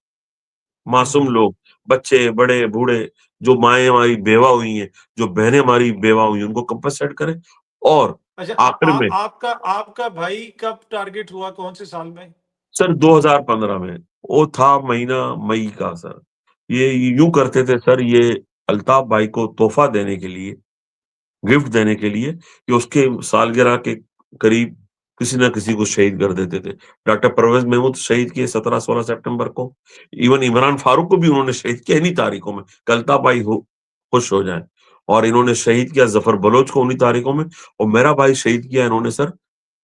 मासूम हम्म। लोग, बच्चे, बड़े, बूढ़े, जो माएँ हमारी बेवा हुई हैं, जो बहनें हमारी बेवा हुई हैं, उनको कंपनसेट करें। और अच्छा, आखिर में आपका आपका भाई कब टारगेट हुआ, कौन से साल में? सर 2015 में, वो था महीना मई का सर। ये यूँ करते थे सर ये अल्ताफ भाई को तोहफ़ा देने के लिए, गिफ्ट देने के लिए कि उसके सालगिरह के करीब किसी न किसी को शहीद कर देते थे। डॉक्टर परवेज़ महमूद शहीद किए 17-16 सितंबर को। इवन इमरान फारूक को भी उन्होंने शहीद किया इन्हीं तारीखों में, कि अल्ताफ भाई हो खुश हो जाएँ। और इन्होंने शहीद किया ज़फ़र बलोच को उन्हीं तारीखों में, और मेरा भाई शहीद किया इन्होंने सर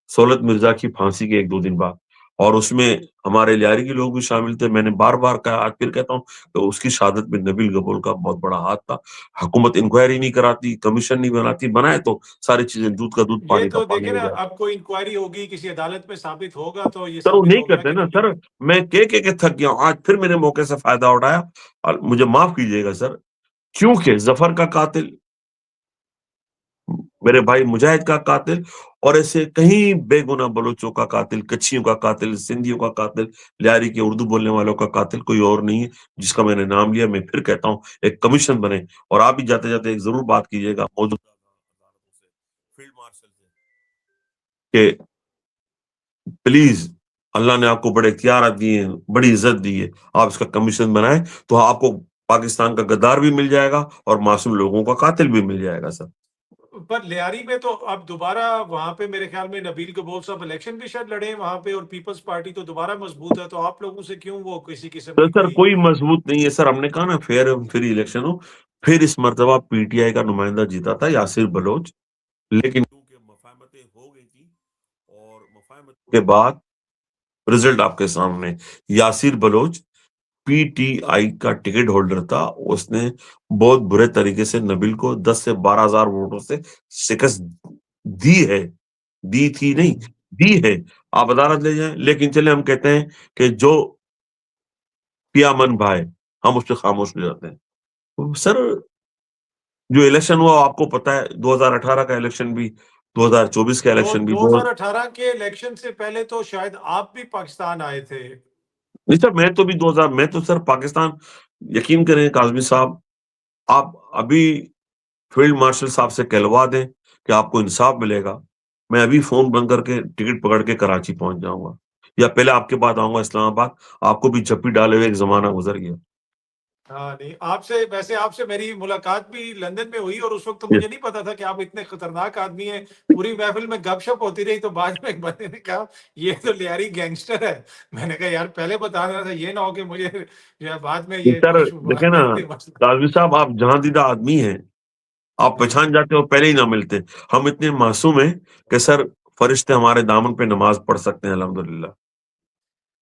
दौलत मिर्ज़ा की फांसी के 1-2 दिन बाद। और उसमें हमारे लियारी के लोग भी शामिल थे। मैंने बार-बार कहा, आज फिर कहता हूँ कि उसकी शहादत में नबील गबूल का बहुत बड़ा हाथ था। हुकूमत इंक्वायरी नहीं कराती, कमीशन नहीं बनाती, बनाए तो सारी चीज़ें दूध का दूध, ये पानी का तो पानी देखे हो ना, जाए। अब कोई इंक्वायरी होगी, किसी अदालत में साबित होगा तो ये सर वो साबित नहीं होगा ना करते कि ना नबील। सर, मैं कह के थक गया हूँ। आज फिर मैंने मौके से फ़ायदा उठाया और मुझे माफ़ कीजिएगा सर, क्योंकि ज़फ़र का कातिल, मेरे भाई मुजाहिद का कातिल, और ऐसे कहीं बेगुनाह बलोचों का कातिल, कच्छियों का कातिल, सिंधियों का कातिल, लियारी के उर्दू बोलने वालों का कातिल कोई और नहीं है, जिसका मैंने नाम लिया। मैं फिर कहता हूँ एक कमीशन बने, और आप भी जाते-जाते एक ज़रूर बात कीजिएगा मौजूदा अदालतों से, फील्ड मार्शल से, कि प्लीज़ अल्लाह ने आपको बड़े इख्तियारात दिए हैं, बड़ी इज़्ज़त दी है, आप इसका कमीशन बनाएँ, तो आपको पाकिस्तान का गद्दार भी मिल जाएगा और मासूम लोगों का कातिल भी मिल जाएगा सर। पर लियारी में तो अब दोबारा वहां पे मेरे ख्याल में नबील कबूल साहब इलेक्शन भी शायद लड़े हैं वहां पे, और पीपल्स पार्टी तो दोबारा मजबूत है, तो आप लोगों से क्यों वो किसी किस्म तो की सर कोई। कोई मजबूत नहीं है सर, हमने कहा ना फेयर एंड फ्री इलेक्शन हो। फिर इस मर्तबा पीटीआई का नुमाइंदा जीता था यासिर बलोच, लेकिन क्योंकि मफाहमतें हो गई थी और मफाहमत के बाद रिजल्ट आपके सामने। यासिर बलोच पीटीआई का टिकट होल्डर था, उसने बहुत बुरे तरीके से नबील को 10 से 12,000 वोटों से शिकस्त दी है। दी थी नहीं, दी है। आप अदालत ले जाएँ, लेकिन चलिए हम कहते हैं कि जो पिया मन भाए, हम उस पे खामोश हो जाते हैं। तो सर, जो इलेक्शन हुआ आपको पता है, 2018 का इलेक्शन भी, 2024 का तो इलेक्शन भी, दो 2018 के इलेक्शन से पहले तो शायद आप भी पाकिस्तान आए थे। नहीं सर, मैं तो सर पाकिस्तान, यकीन करें काज़मी साहब, आप अभी फील्ड मार्शल साहब से कहलवा दें कि आपको इंसाफ मिलेगा। मैं अभी फ़ोन बंद करके टिकट पकड़ के कराची पहुँच जाऊँगा, या पहले आपके पास आऊँगा इस्लामाबाद, आपको भी झप्पी डाले हुए एक ज़माना गुज़र गया। हाँ, नहीं आपसे वैसे आपसे मेरी मुलाकात भी लंदन में हुई और उस वक़्त तो मुझे नहीं पता था कि आप इतने खतरनाक आदमी हैं। पूरी महफ़िल में गपशप होती रही तो बाद में एक बंदे ने कहा ये तो लियारी गैंगस्टर है। मैंने कहा यार पहले बता देना था, ये ना हो कि मुझे जो है बाद में ये सर, देखें ना, मेरे मसला। काज़मी साहब, आप जहाँ-दीदा आदमी हैं, आप जी। पहचान जाते हो पहले ही ना मिलते। हम इतने मासूम हैं कि सर फरिश्ते हमारे दामन पे नमाज़ पढ़ सकते हैं अल्हम्दुलिल्लाह।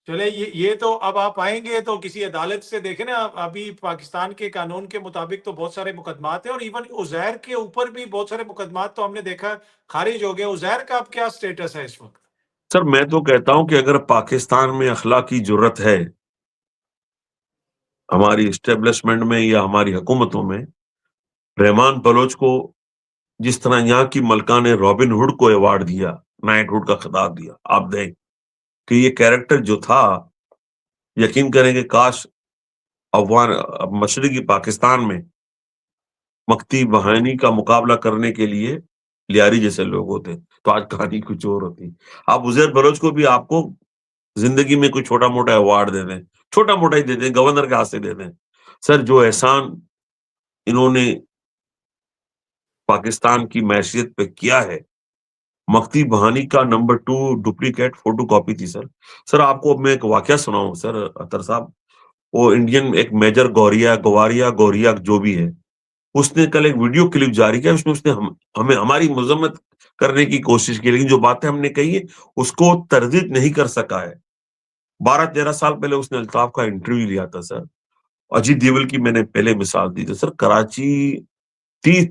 चले ये तो अब आप आएँगे तो किसी अदालत से देखें ना, अभी पाकिस्तान के कानून के मुताबिक तो बहुत सारे मुकदमात हैं और इवन उज़ैर के ऊपर भी बहुत सारे मुकदमात तो हमने देखा खारिज हो गए। उज़ैर का अब क्या स्टेटस है इस वक़्त? सर, मैं तो कहता हूँ कि अगर पाकिस्तान में अखलाकी जुर्रत है, हमारी एस्टेब्लिशमेंट में या हमारी हुकूमतों में, रहमान बलोच को जिस तरह यहाँ की मलका ने रॉबिन हुड को अवार्ड दिया, नाइटहुड का खिताब दिया, आप दें कि ये कैरेक्टर जो था, यकीन करें कि काश मशरकी पाकिस्तान में मकती बहानी का मुकाबला करने के लिए लियारी जैसे लोग होते, तो आज कहानी कुछ और होती। आप उज़ैर बलोच को भी आपको ज़िंदगी में कोई छोटा-मोटा अवार्ड दे दें, छोटा-मोटा ही दे दें, गवर्नर के हाथ से दे दें। सर, जो एहसान इन्होंने पाकिस्तान की मैशियत पे किया है, मक्ती बहानी का नंबर 2 डुप्लीकेट फोटोकॉपी थी सर। सर, आपको अब मैं एक वाकया सुनाऊँ सर अतर साहब, वो इंडियन एक मेजर गौरिया जो भी है, उसने कल एक वीडियो क्लिप जारी किया, उसमें उसने हमें हमारी मज़म्मत करने की कोशिश की, लेकिन जो बातें हमने कही है, उसको तरदीद नहीं कर सका है। 12-13 साल पहले उसने अल्ताफ का इंटरव्यू लिया था सर। अजीत देवल की मैंने पहले मिसाल दी थी। सर, कराची 30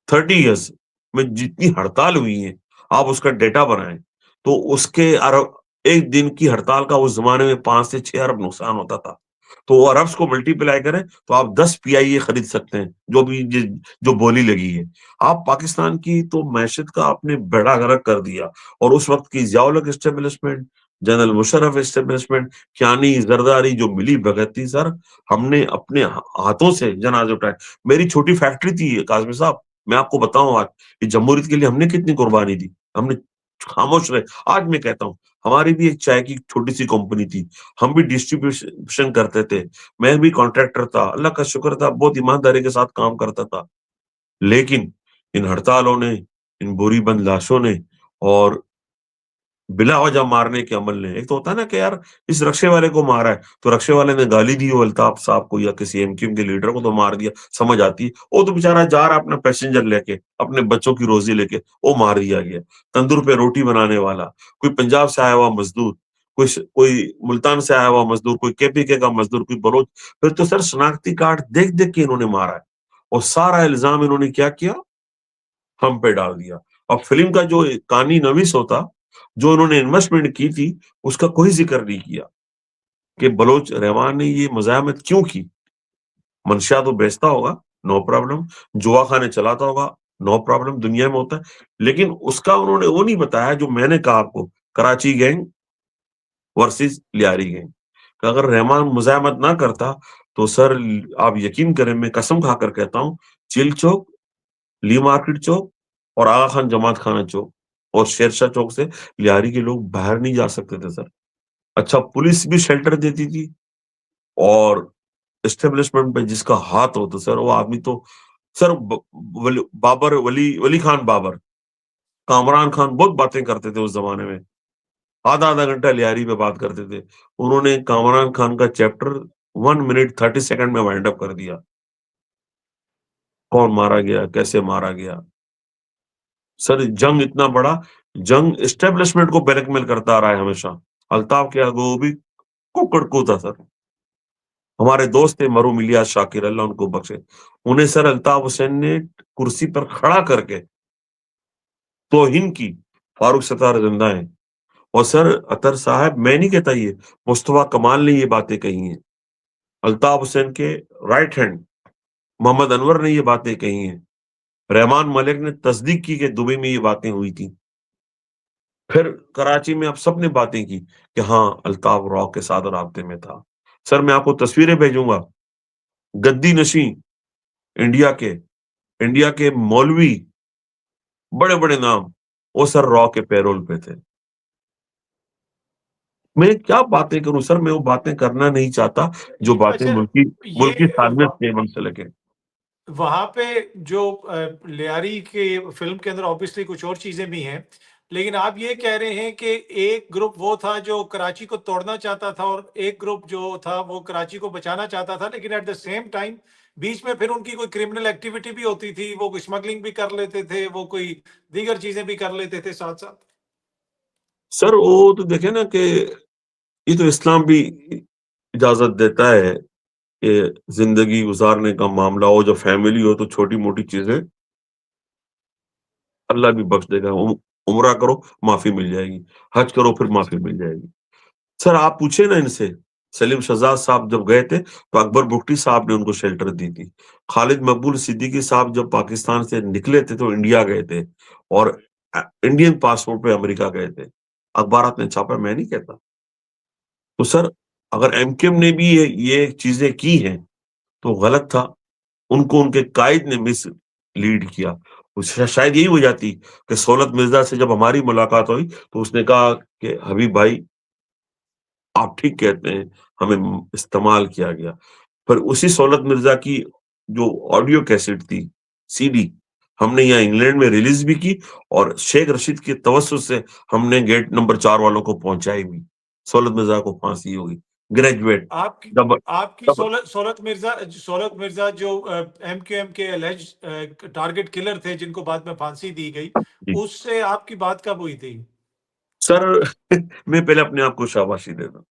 30 इयर्स में जितनी हड़ताल हुई है, आप उसका डेटा बनाएँ, तो उसके अरब एक दिन की हड़ताल का उस ज़माने में 5 से 6 अरब नुकसान होता था। तो वो अरब्स को मल्टीप्लाई करें, तो आप 10 पीआईए खरीद सकते हैं, जो बोली लगी है। आप पाकिस्तान की तो मैशत का आपने बेड़ा गर्क कर दिया, और उस वक़्त की Zia ul Haq establishment, general Musharraf establishment, Kayani Zardari जो मिली-भगत थी सर, हमने अपने हाथों से जनाज़े उठाए। मेरी छोटी फैक्ट्री थी काज़मी साहब, मैं आपको बताऊँ आज, कि जमहूरियत के लिए हमने कितनी कुर्बानी दी। हमने खामोश रहे। आज मैं कहता हूँ, हमारी भी एक चाय की छोटी-सी कंपनी थी। हम भी डिस्ट्रीब्यूशन करते थे। मैं भी कॉन्ट्रैक्टर था। अल्लाह का शुक्र था, बहुत ईमानदारी के साथ काम करता था। लेकिन इन हड़तालों ने, इन बोरीबंद लाशों ने और बिला वजह मारने के अमल ने, एक तो होता है ना कि यार इस रक्शे वाले को मारा है, तो रक्शे वाले ने गाली दी हो अल्ताफ साहब को या किसी एमक्यूएम के लीडर को, तो मार दिया, समझ आती है। वो तो बेचारा जा रहा है अपना पैसेंजर लेके, अपने बच्चों की रोज़ी लेके, वो मार दिया गया। तंदूर पे रोटी बनाने वाला, कोई पंजाब से आया हुआ मज़दूर, कोई मुल्तान से आया हुआ मज़दूर, कोई केपीके का मज़दूर, कोई बलोच, फिर तो सर शनाख्ती कार्ड देख-देख के इन्होंने मारा है, और सारा इल्ज़ाम इन्होंने क्या किया? हम पे डाल दिया। अब फ़िल्म का जो कानी नवीस होता, जो उन्होंने इन्वेस्टमेंट की थी, उसका कोई ज़िक्र नहीं किया कि बलोच रहमान ने ये मज़ाहमत क्यों की? मंशिया तो बेचता होगा, नो प्रॉब्लम, जुआ खाने चलाता होगा, नो प्रॉब्लम, दुनिया में होता है। लेकिन उसका उन्होंने वो नहीं बताया जो मैंने कहा आपको, Karachi gang versus Lyari gang. कि अगर रहमान मुज़ाहमत ना करता, तो सर आप यकीन करें, मैं कसम खाकर कहता हूँ, चिल चौक, ली मार्केट चौक और आगा खान जमात खाना चौक और शेरशाह चौक से लियारी के लोग बाहर नहीं जा सकते थे सर। अच्छा, पुलिस भी शेल्टर देती थी, और एस्टेब्लिशमेंट पे जिसका हाथ हो तो सर वो आदमी तो सर ब वली बाबर वली वली खान बाबर, कामरान खान बहुत बातें करते थे उस ज़माने में। आधा-आधा घंटा लियारी पे बात करते थे। उन्होंने कामरान खान का चैप्टर 1 मिनट 30 सेकंड में वाइंड अप कर दिया। कौन मारा गया, कैसे मारा गया? सर, जंग इतना बड़ा, जंग एस्टेब्लिशमेंट को ब्लैकमेल करता आ रहा है हमेशा। अल्ताफ के आगे वो भी कुकड़कू था सर। हमारे दोस्त थे मरूम इलियास शाकिर, अल्लाह उनको बख्शे। उन्हें सर अल्ताफ हुसैन ने कुर्सी पर खड़ा करके तौहीन की, फारूक सत्तार जिंदा हैं। और सर अतर साहब, मैं नहीं कहता ये, मुस्तफा कमाल ने ये बातें कही हैं। अल्ताफ हुसैन के राइट हैंड मोहम्मद अनवर ने ये बातें कही हैं। रहमान मलिक ने तस्दीक की कि दुबई में ये बातें हुई थी। फिर कराची में अब सबने बातें की कि हाँ, अल्ताफ रॉ के साथ राब्ते में था। सर मैं आपको तस्वीरें भेजूँगा, गद्दी नशीं इंडिया के इंडिया के मौलवी, बड़े-बड़े नाम, वो सर रॉ के पैरोल पे थे। मैं क्या बातें करूँ सर, मैं वो बातें करना नहीं चाहता, जो बातें अच्छा, मुल्की ये मुल्की सालमियत से मुंसलिक हैं। वहाँ पे जो लियारी के फ़िल्म के अंदर ऑब्वियसली कुछ और चीज़ें भी हैं, लेकिन आप ये कह रहे हैं कि एक ग्रुप वो था जो कराची को तोड़ना चाहता था और एक ग्रुप जो था वो कराची को बचाना चाहता था, लेकिन एट द सेम टाइम बीच में फिर उनकी कोई क्रिमिनल एक्टिविटी भी होती थी, वो कोई स्मगलिंग भी कर लेते थे, वो कोई दीगर चीज़ें भी कर लेते थे साथ-साथ। सर वो तो देखें ना कि ये तो इस्लाम भी इजाज़त देता है कि ज़िंदगी गुज़ारने का मामला हो, जब फैमिली हो तो छोटी-मोटी चीज़ें अल्लाह भी बख्श देगा। उम्रा करो, माफ़ी मिल जाएगी, हज करो फिर माफ़ी मिल जाएगी। सर आप पूछिए ना इनसे, सलीम शहजाद साहब जब गए थे, तो अकबर बुगटी साहब ने उनको शेल्टर दी थी। खालिद मकबूल सिद्दीकी साहब जब पाकिस्तान से निकले थे, तो इंडिया गए थे और इंडियन पासपोर्ट पे अमेरिका गए थे। अखबारात ने छापा, मैं नहीं कहता। तो सर अगर एमकेएम ने भी ये चीज़ें की हैं, तो गलत था। उनको उनके कायद ने मिसलीड किया। शायद यही वजह थी कि सौलत मिर्ज़ा से जब हमारी मुलाकात हुई, तो उसने कहा कि हबीब भाई, आप ठीक कहते हैं, हमें इस्तेमाल किया गया। पर उसी सौलत मिर्ज़ा की जो ऑडियो कैसेट थी, सीडी, हमने यहाँ इंग्लैंड में रिलीज़ भी की और शेख रशीद के तवज्जुह से हमने गेट नंबर 4 वालों को पहुँचाई भी। सौलत मिर्ज़ा को फांसी होगी। ग्रेजुएट आपकी डबल आपकी डबल सौलत मिर्ज़ा जो एमक्यूएम के एलिज्ड टारगेट किलर थे जिनको बाद में फांसी दी गई, जी। उससे आपकी बात कब हुई थी? सर मैं पहले अपने आप को शाबाशी देता हूँ।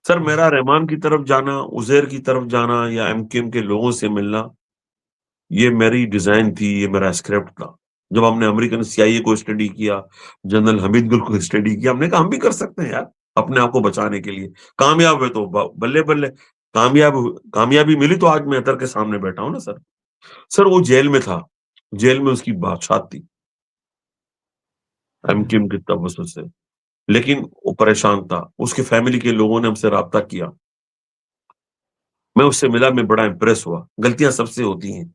सर हुँ, मेरा रहमान की तरफ जाना, उज़ैर की तरफ जाना या एमकेएम के लोगों से मिलना, ये मेरी डिज़ाइन थी, ये मेरा स्क्रिप्ट था। जब हमने अमेरिकन सीआईए को स्टडी किया, जनरल हमीद गुल को स्टडी किया, हमने कहा हम भी कर सकते हैं यार, अपने आप को बचाने के लिए। कामयाब हुए तो ब बल्ले-बल्ले, कामयाबी मिली तो आज मैं अतर के सामने बैठा हूँ ना सर। सर वो जेल में था, जेल में उसकी बादशाहत थी, हुँ। एमकेएम के तवज्जुह से। लेकिन वो परेशान था, उसकी फैमिली के लोगों ने हमसे राब्ता किया। मैं उससे मिला, मैं बड़ा इम्प्रेस हुआ। गलतियाँ सबसे होती हैं,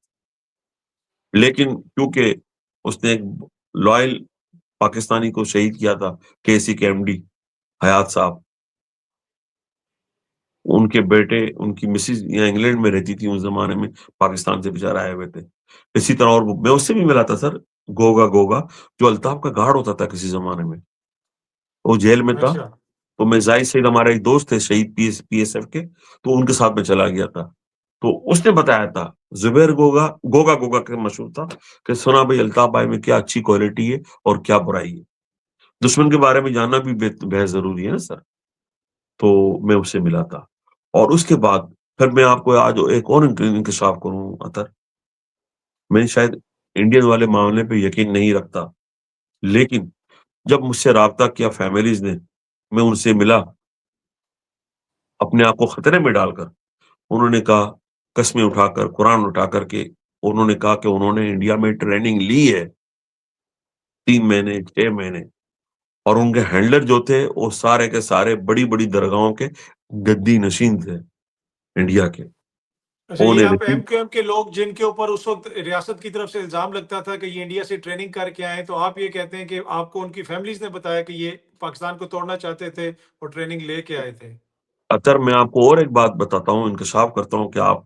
लेकिन क्योंकि उसने एक लॉयल पाकिस्तानी को शहीद किया था, केसी के एमडी हयात साहब, उनके बेटे, उनकी मिसेज़ यहाँ इंग्लैंड में रहती थी उस ज़माने में, पाकिस्तान से बेचारे आए हुए थे। इसी तरह और मैं उससे भी मिला था सर, गोगा, जो अल्ताफ का गार्ड होता था किसी ज़माने में। वो जेल में था, अच्छा, तो मैं ज़ाहिद सईद, हमारे एक दोस्त थे शहीद पीएसएफ के, तो उनके साथ मैं चला गया था। तो उसने बताया था, ज़ुबैर गोगा के मशहूर था कि सुना भई अल्ताफ भाई में क्या अच्छी क्वालिटी है और क्या बुराई है। दुश्मन के बारे में जानना भी बेहद ज़रूरी है ना सर। तो मैं उससे मिला था और उसके बाद फिर मैं आपको आज एक और इंकशाफ करूँ अतर, मैं शायद इंडियन वाले मामले पे यकीन नहीं रखता, लेकिन जब मुझसे राब्ता किया फैमिलीज़ ने, मैं उनसे मिला, अपने आप को खतरे में डालकर, उन्होंने कहा, कस्में उठाकर, कुरान उठा कर के उन्होंने कहा कि उन्होंने इंडिया में ट्रेनिंग ली है, 3 महीने, 6 महीने, और उनके हैंडलर जो थे, वो सारे के सारे बड़ी-बड़ी दरगाहों के गद्दी नशीन थे, इंडिया के। अच्छा, ये उन्हें आप रिसीव एमक्यूएम के लोग जिनके ऊपर उस वक़्त रियासत की तरफ से इल्ज़ाम लगता था कि ये इंडिया से ट्रेनिंग करके आए हैं, तो आप ये कहते हैं कि आपको उनकी फैमिलीज़ ने बताया कि ये पाकिस्तान को तोड़ना चाहते थे और ट्रेनिंग लेके आए थे? अतर मैं आपको और एक बात बताता हूँ, इंकशाफ करता हूँ कि आप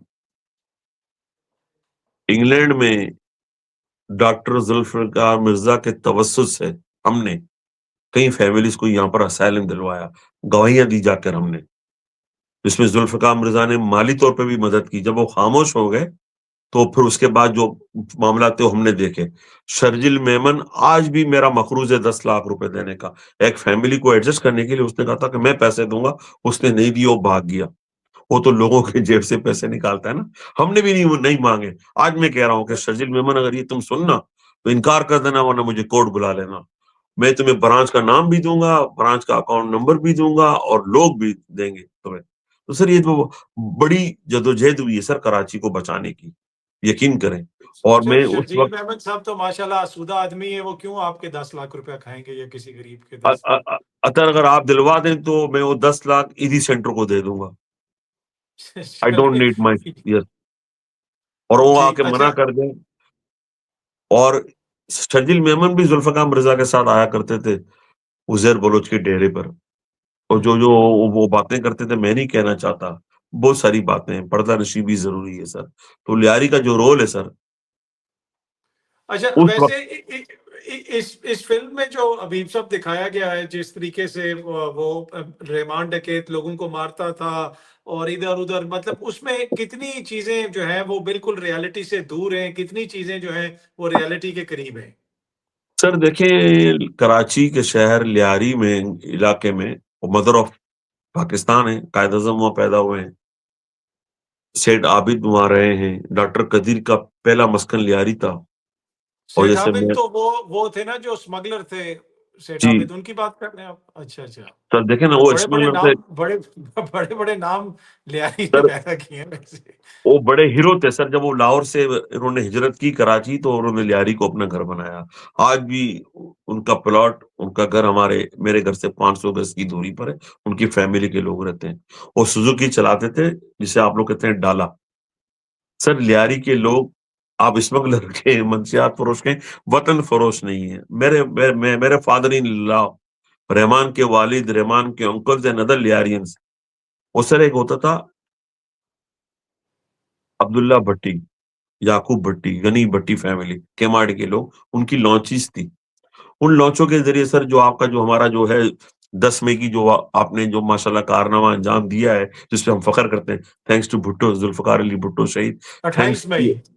इंग्लैंड में डॉक्टर ज़ुल्फ़िकार मिर्ज़ा के तवस्सुस से हमने कई फैमिलीज़ को यहाँ पर असाइलम दिलवाया, गवाहियाँ दी जाकर हमने, जिसमें ज़ुल्फ़िकार मिर्ज़ा ने माली तौर पे भी मदद की। जब वो खामोश हो गए, तो फिर उसके बाद जो मामला थे वो हमने देखे। शर्जिल मेमन आज भी मेरा मकरूज है 10 लाख रुपए देने का। एक फैमिली को एडजस्ट करने के लिए उसने कहा था कि मैं पैसे दूँगा, उसने नहीं दिए, वो भाग गया। वो तो लोगों के जेब से पैसे निकालता है ना। हमने भी नहीं माँगे। आज मैं कह रहा हूँ कि शर्जिल मेमन अगर ये तुम सुनना, तो इनकार कर देना वरना मुझे कोर्ट बुला लेना। मैं तुम्हें ब्रांच का नाम भी दूँगा, ब्रांच का अकाउंट नंबर भी दूँगा और लोग भी देंगे तुम्हें। तो सर ये तो बड़ी जदोजहद हुई है सर कराची को बचाने की, यकीन करें। और मैं उस शर्जील वक़्त अहमद साहब तो माशाल्लाह आसूदा आदमी है, वो क्यों आपके 10 लाख रुपया खाएंगे या किसी गरीब के अ 10 अ अ अगर आप दिलवा दें तो मैं वो 10 लाख इसी सेंटर को दे दूँगा। आई डोंट चले नीड माय यस और वो ठीक। आके मना अच्छा। कर दें और शर्जील मेमन भी ज़ुल्फ़िकार मिर्ज़ा के साथ आया करते थे, उज़ैर बलोच के डेरे पर। और जो वो बातें करते थे मैं नहीं कहना चाहता। बहुत सारी बातें हैं, पर्दानशीबी ज़रूरी है सर। तो लियारी का जो रोल है सर, अच्छा, उस वक़्त वैसे इस फ़िल्म में जो हबीब साहब दिखाया गया है, जिस तरीके से वो रहमान डकैत लोगों को मारता था और इधर-उधर, मतलब उसमें कितनी चीज़ें जो हैं वो बिल्कुल रियलिटी से दूर हैं, कितनी चीज़ें जो हैं वो रियलिटी के करीब हैं? सर देखें कराची के शहर लियारी में इलाके में वो मदर ऑफ पाकिस्तान है, कायद-ए-आज़म वहाँ पैदा हुए हैं। सेठ आबिद वहाँ रहे हैं, डॉक्टर कदीर का पहला मस्कन लियारी था और सेठ जैसे आबिद मैं तो वो थे ना जो स्मगलर थे, सेठ जी, आबिद उनकी बात कर रहे हैं आप? अच्छा, अच्छा। सर देखें ना और वो बड़े-बड़े स्मगलर थे, नाम बड़े बड़े-बड़े नाम लियारी ने सर पैदा किए हैं वैसे। वो बड़े हीरो थे सर जब वो लाहौर से उन्होंने हिजरत की कराची तो उन्होंने लियारी को अपना घर बनाया। आज भी उनका प्लॉट, उनका घर हमारे मेरे घर से 500 गज़ की दूरी पर है, उनकी फैमिली के लोग रहते हैं। वो सुजुकी चलाते थे जिसे आप लोग कहते हैं डाला। सर लियारी के लोग आप स्मगलर के, मंशियात फरोश के, वतन फरोश नहीं है। मेरे फादर इन लॉ रहमान के वालिद, रहमान के अंकल्स एंड अदर लियारियंस वो सर एक होता था अब्दुल्ला भट्टी, याकूब भट्टी, गनी भट्टी फैमिली, केमाड़ी के लोग, उनकी लॉन्चीज़ थी। उन लॉन्चों के ज़रिए सर जो आपका जो हमारा जो है 10 मई की जो आपने जो माशाल्लाह कारनामा अंजाम दिया है, जिस पे हम फ़ख्र करते हैं, थैंक्स टू भुट्टो, ज़ुल्फ़िकार अली भुट्टो शहीद, thanks 28 May to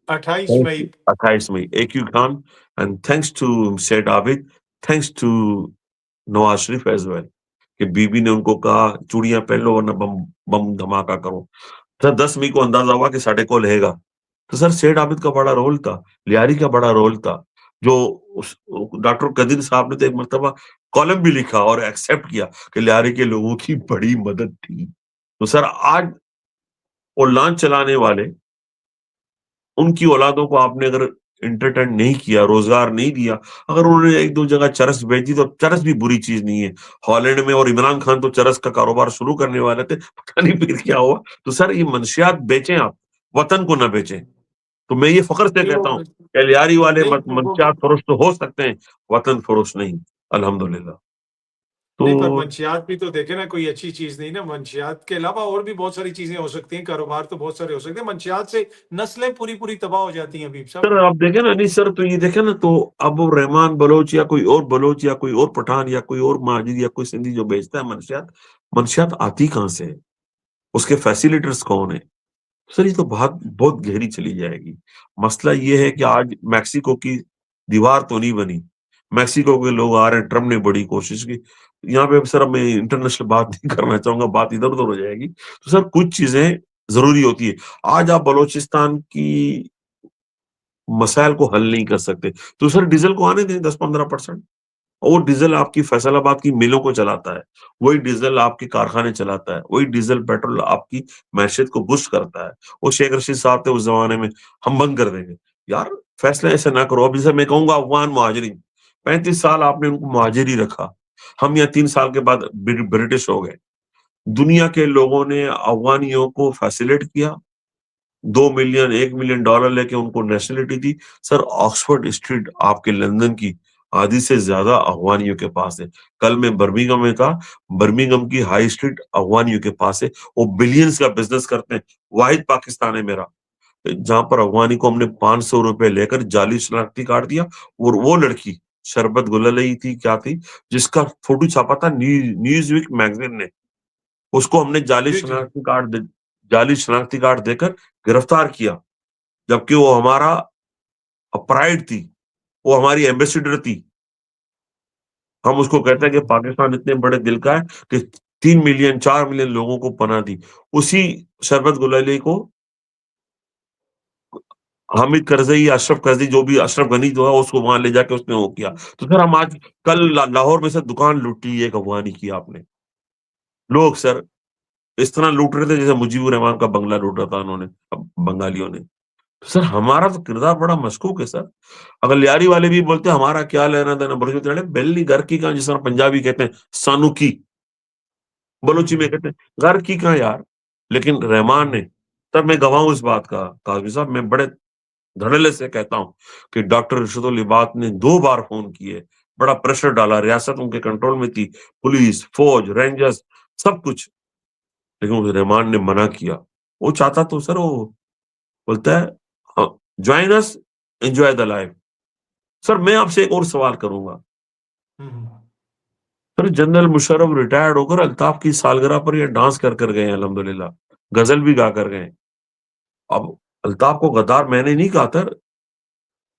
28 thanks May to 28 May, AQ Khan and thanks to Seth Abid, thanks to Nawaz Sharif as well कि बीबी ने उनको कहा, "चूड़ियाँ पहन लो वरना बम बम धमाका करो।" सर 10 मई को अंदाज़ा हुआ कि साढ़े को रहेगा। तो सर सेठ आबिद का बड़ा रोल था, लियारी का बड़ा रोल था, जो उस डॉक्टर कदीर साहब ने तो एक मर्तबा कॉलम भी लिखा और एक्सेप्ट किया कि लियारी के लोगों की बड़ी मदद थी। तो सर आज वो लॉन्च चलाने वाले, उनकी औलादों को आपने अगर एंटरटेन नहीं किया, रोज़गार नहीं दिया, अगर उन्होंने 1-2 जगह चरस बेच दी तो चरस भी बुरी चीज़ नहीं है। हॉलैंड में और इमरान खान तो चरस का कारोबार शुरू करने वाले थे, पता नहीं फिर क्या हुआ। तो सर ये मंशियात बेचें आप, वतन को ना बेचें। तो मैं ये फ़ख्र से नहीं वो कहता हूँ, एलियारी वाले नहीं वो मंशियात फ़रोश तो हो सकते हैं, वतन फ़रोश नहीं, अल्हम्दुलिल्लाह। तो नहीं, पर मंशियात भी तो देखें ना, कोई अच्छी चीज़ नहीं ना, मंशियात के अलावा और भी बहुत सारी चीज़ें हो सकती हैं, कारोबार तो बहुत सारे हो सकते हैं, मंशियात से नस्लें पूरी-पूरी तबाह हो जाती हैं हबीब साहब। सर आप देखें ना नहीं सर तो ये देखें ना तो अब वो रहमान बलोच या कोई और बलोच या कोई और पठान या कोई और माजिद या कोई सिंधी जो बेचता है मंशियात, मंशियात आती कहाँ से है? उसके फैसिलिटेटर्स कौन है? सर ये तो बात बहुत गहरी चली जाएगी। मसला ये है कि आज मेक्सिको की दीवार तो नहीं बनी। मेक्सिको के लोग आ रहे हैं, ट्रम्प ने बड़ी कोशिश की। यहाँ पे सर अब मैं इंटरनेशनल बात नहीं करना चाहूँगा, बात इधर-उधर हो जाएगी। तो सर कुछ चीज़ें ज़रूरी होती है। आज आप बलूचिस्तान की मसाइल को हल नहीं कर सकते। तो सर डीज़ल को आने दें 10-15% और वो डीज़ल आपकी फैसलाबाद की मिलों को चलाता है। वही डीज़ल आपके कारखाने चलाता है। वही डीज़ल पेट्रोल आपकी मैशत को बूस्ट करता है। वो शेख रशीद साहब थे उस ज़माने में, हम बंद कर देंगे। यार फैसला ऐसे ना करो। अब जैसे मैं कहूँगा अफ़गान मुहाजिरीन, 35 साल आपने उनको मुहाजिर ही रखा। हम यहाँ 3 साल के बाद ब्रिटिश हो गए। दुनिया के लोगों ने अफ़गानियों को फैसिलिटेट किया। 2 मिलियन, 1 मिलियन डॉलर लेके उनको नेशनैलिटी दी। सर ऑक्सफोर्ड स्ट्रीट आपके लंदन की आधी से ज़्यादा अफ़गानियों के पास है। कल मैं बर्मिंघम में था, बर्मिंघम की हाई स्ट्रीट अफ़गानियों के पास है। वो बिलियंस का बिज़नेस करते हैं। वाहिद पाकिस्तान है मेरा, जहाँ पर अफ़गानी को हमने ₹500 लेकर जाली शनाख्ती कार्ड दिया और वो लड़की शरबत गुललई थी, क्या थी, जिसका फ़ोटो छापा था न्यूज़वीक मैगज़ीन ने। उसको हमने जी, जी। जाली शनाख्ती कार्ड देकर गिरफ्तार किया। जबकि वो हमारा प्राइड थी, वो हमारी एम्बेसडर थी। हम उसको कहते हैं कि हम्म, पाकिस्तान इतने बड़े दिल का है कि 3 मिलियन 4 मिलियन लोगों को पनाह दी। उसी शरबत गुलाली को हामिद करज़ई या अशरफ करज़ई, जो भी अशरफ गनी जो है, उसको वहाँ ले जाके उसने वो किया। तो सर हम आज कल लाहौर में से दुकान लूटी एक अफ़गानी की आपने। लोग सर इस तरह लूट रहे थे जैसे मुजीबुर रहमान का बंगला लूटा था उन्होंने, बंगालियों ने। तो सर हमारा तो किरदार बड़ा मशकूक है सर। अगर लियारी वाले भी बोलते हैं हमारा क्या लेना-देना, बल्कि अरे बेल्ली घर की कहाँ, जिस तरह पंजाबी कहते हैं सानू की, बलूची में हम्म, कहते हैं घर की कहाँ यार। लेकिन रहमान ने, तब मैं गवाह हूँ इस बात का, काज़मी साहब मैं बड़े धड़ल्ले से कहता हूँ कि डॉक्टर इरशादुल लिबात ने 2 बार फ़ोन किए, बड़ा प्रेशर डाला, रियासत उनके कंट्रोल में थी, पुलिस, फौज, रेंजर्स सब कुछ, लेकिन उस रहमान ने मना किया। वो चाहता तो सर वो बोलता है join us, enjoy the life. Sir मैं आपसे एक और सवाल करूँगा, हम्म, सर जनरल मुशर्रफ रिटायर्ड होकर अल्ताफ की सालगिरह पर ये डांस कर गए हैं अल्हम्दुलिल्लाह, गज़ल भी गा कर गए। अब अल्ताफ को गद्दार मैंने नहीं कहा सर,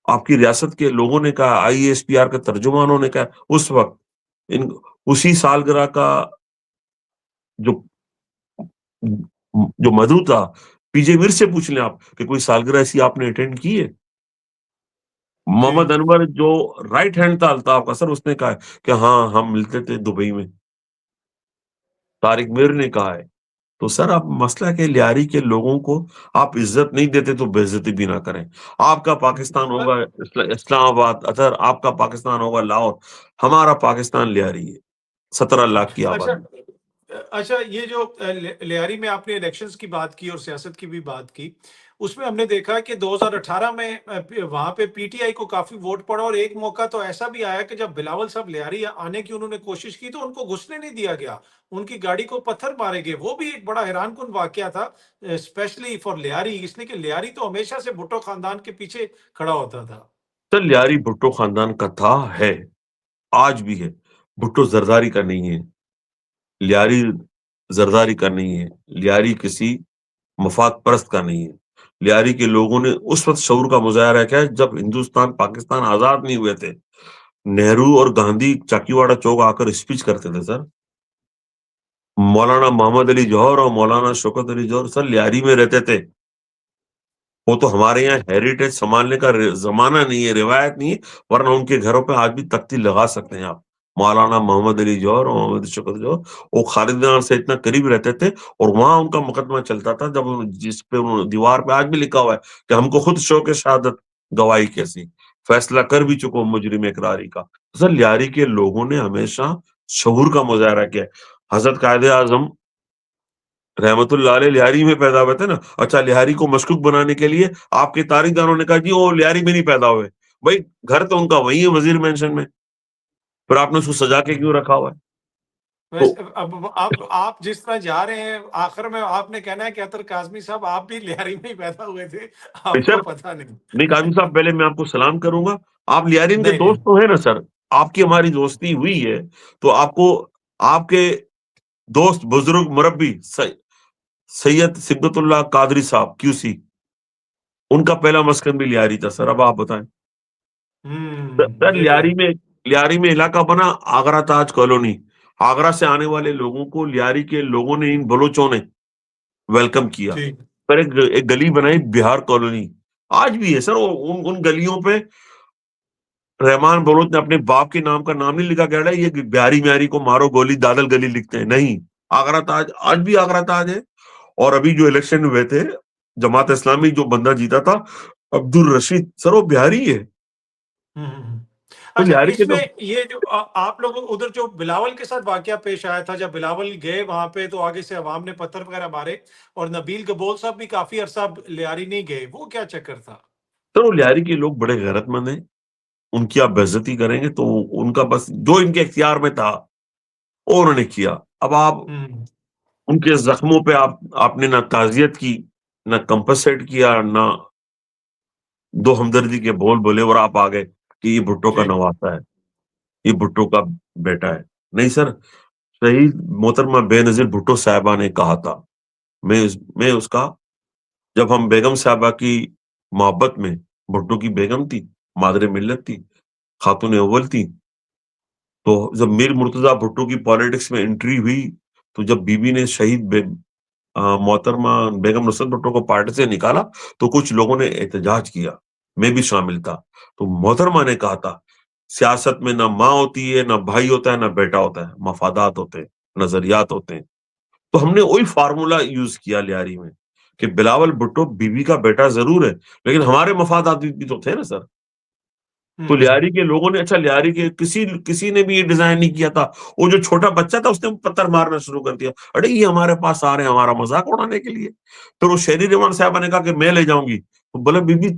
आपकी रियासत के लोगों ने कहा, आईएसपीआर के तर्जुमानों ने कहा उस वक़्त। इन उसी सालगिरह का जो जो मधु था, पीजे मीर से पूछ लें आप कि कोई सालगिरह ऐसी आपने अटेंड की है? जी, मोहम्मद अनवर जो राइट हैंड था अल्ताफ का सर, उसने कहा है कि हाँ, हम मिलते थे दुबई में। तारिक मीर ने कहा है। तो सर अब मसला है कि लियारी के लोगों को आप इज़्ज़त नहीं देते तो बेइज़्ज़ती भी ना करें। आपका पाकिस्तान होगा इस्लामाबाद, अतर आपका पाकिस्तान होगा लाहौर, हमारा पाकिस्तान लियारी है, 17 लाख की अच्छा। आबादी। अच्छा, ये जो लियारी में आपने इलेक्शंस की बात की और सियासत की भी बात की, उसमें हमने देखा कि 2018 में वहाँ पे पीटीआई को काफ़ी वोट पड़ा और एक मौका तो ऐसा भी आया कि जब बिलावल साहब लियारी आने की उन्होंने कोशिश की, तो उनको घुसने नहीं दिया गया। उनकी गाड़ी को पत्थर मारे गए। वो भी एक बड़ा हैरानकुन वाक़या था, स्पेशली फॉर लियारी, इसलिए कि लियारी तो हमेशा से भुट्टो खानदान के पीछे खड़ा होता था। सर लियारी भुट्टो खानदान का था, है, आज भी है। भुट्टो ज़रदारी का नहीं है, लियारी ज़रदारी का नहीं है, लियारी किसी मफाद परस्त का नहीं है। लियारी के लोगों ने उस वक़्त शऊर का मुज़ाहरा किया जब हिंदुस्तान, पाकिस्तान आज़ाद नहीं हुए थे। नेहरू और गांधी चाकीवाड़ा चौक आकर स्पीच करते थे सर। मौलाना मोहम्मद अली जौहर और मौलाना शौकत अली जौहर सर लियारी में रहते थे। वो तो हमारे यहाँ हेरिटेज सँभालने का ज़माना नहीं है, रिवायत नहीं है, वरना उनके घरों पे आज भी तख्ती लगा सकते हैं आप। मौलाना मोहम्मद अली जौहर और मोहम्मद शौकत जौहर, वो खालिद मियां से इतना करीब रहते थे और वहाँ उनका मुकदमा चलता था, जब जिस पे उन्होंने दीवार पे आज भी लिखा हुआ है कि हमको खुद शौक़ शहादत गवाही कैसी, फैसला कर भी चुको मुजरिम इकरारी का। सर लियारी के लोगों ने हमेशा शऊर का मुज़ाहरा किया है। हज़रत कायदे-आज़म रहमतुल्लाह अलैह लियारी में पैदा हुए थे ना। अच्छा, लियारी को मशकूक बनाने के लिए आपके तारीखदारों ने कहा जी वो लियारी में नहीं पैदा हुए। भाई घर तो उनका वही है वज़ीर मेंशन में, फिर आपने उसको सजा के क्यों रखा हुआ है? तो वैसे अब आप जिस तरह जा रहे हैं, आखिर में आपने कहना है कि अतर काज़मी साहब आप भी लियारी में ही पैदा हुए थे, आपको सर पता नहीं। नहीं काज़ी साहब, पहले मैं आपको सलाम करूँगा। आप लियारिन के नहीं, दोस्त नहीं। तो हैं ना सर? आपकी हमारी दोस्ती हुई है, तो आपको आपके दोस्त बुज़ुर्ग मुरब्बी सैयद सिबगतुल्लाह कादरी साहब क्यूसी, उनका पहला मस्कन भी लियारी था सर। अब आप बताएँ? सर ये तो है। लियारी में इलाका बना आगरा ताज कॉलोनी। आगरा से आने वाले लोगों को लियारी के लोगों ने, इन बलोचों ने वेलकम किया। जी। फिर एक गली बनाई बिहार कॉलोनी। आज भी है सर वो, उन गलियों पे रहमान बलोच ने अपने बाप के नाम का नाम नहीं लिखा, कह रहा है ये बिहारी म्यारी को मारो गोली दादल गली लिखते हैं, नहीं। आगरा ताज आज भी आगरा ताज है। और अभी जो इलेक्शन हुए थे, जमात इस्लामी जो बंदा जीता था, अब्दुल रशीद सर, वो बिहारी है। हुँ, हुँ, हुँ। तो अच्छा, लियारी के इसमें तो ये जो आप लोगों उधर जो बिलावल के साथ वाक़या पेश आया था, जब बिलावल गए वहाँ पे तो आगे से अवाम ने पत्थर वग़ैरह मारे और नबील गबोल साहब भी काफ़ी अरसा लियारी नहीं गए, वो क्या चक्कर था? सर वो लियारी के लोग बड़े गैरतमंद हैं। उनकी आप बेइज्जती करेंगे तो उनका बस जो इनके इख्तियार में था, वो उन्होंने किया। अब आप हुँ, उनके ज़ख्मों पे आपने ना ताज़ियत की, ना कंपनसेट किया, ना 2 हमदर्दी के बोल बोले और आप आ गए कि ये भुट्टो का जी। नवासा है, ये भुट्टो का बेटा है। नहीं सर, शहीद मोहतरमा बेनज़ीर भुट्टो साहिबा ने कहा था, मैं उसका, जब हम बेगम साहिबा की मोहब्बत में भुट्टो की बेगम थी, मादरे मिल्लत थी, खातून अव्वल थी। तो जब मीर मुर्तजा भुट्टो की पॉलिटिक्स में एंट्री हुई, तो जब बीबी ने मोहतरमा बेगम नुसरत भुट्टो को पार्टी से निकाला, तो कुछ लोगों ने एहतजाज किया। मैं भी शामिल था। तो मोहतरमा ने कहा था, सियासत में ना माँ होती है, ना भाई होता है, ना बेटा होता है, मफादात होते हैं, नजरियात होते हैं। तो हमने वही फार्मूला यूज किया लियारी में कि बिलावल भुट्टो बीबी का बेटा जरूर है, लेकिन हमारे मफादात भी तो थे ना सर। तो लियारी के लोगों ने, अच्छा लियारी के किसी किसी ने भी ये डिजाइन नहीं किया था। वो जो छोटा बच्चा था उसने पत्थर मारना शुरू कर दिया, अरे ये हमारे पास आ रहे हैं हमारा मजाक उड़ाने के लिए। तो वो शेरी रेवान साहब ने कहा कि मैं ले जाऊंगी, तो बोले बीबी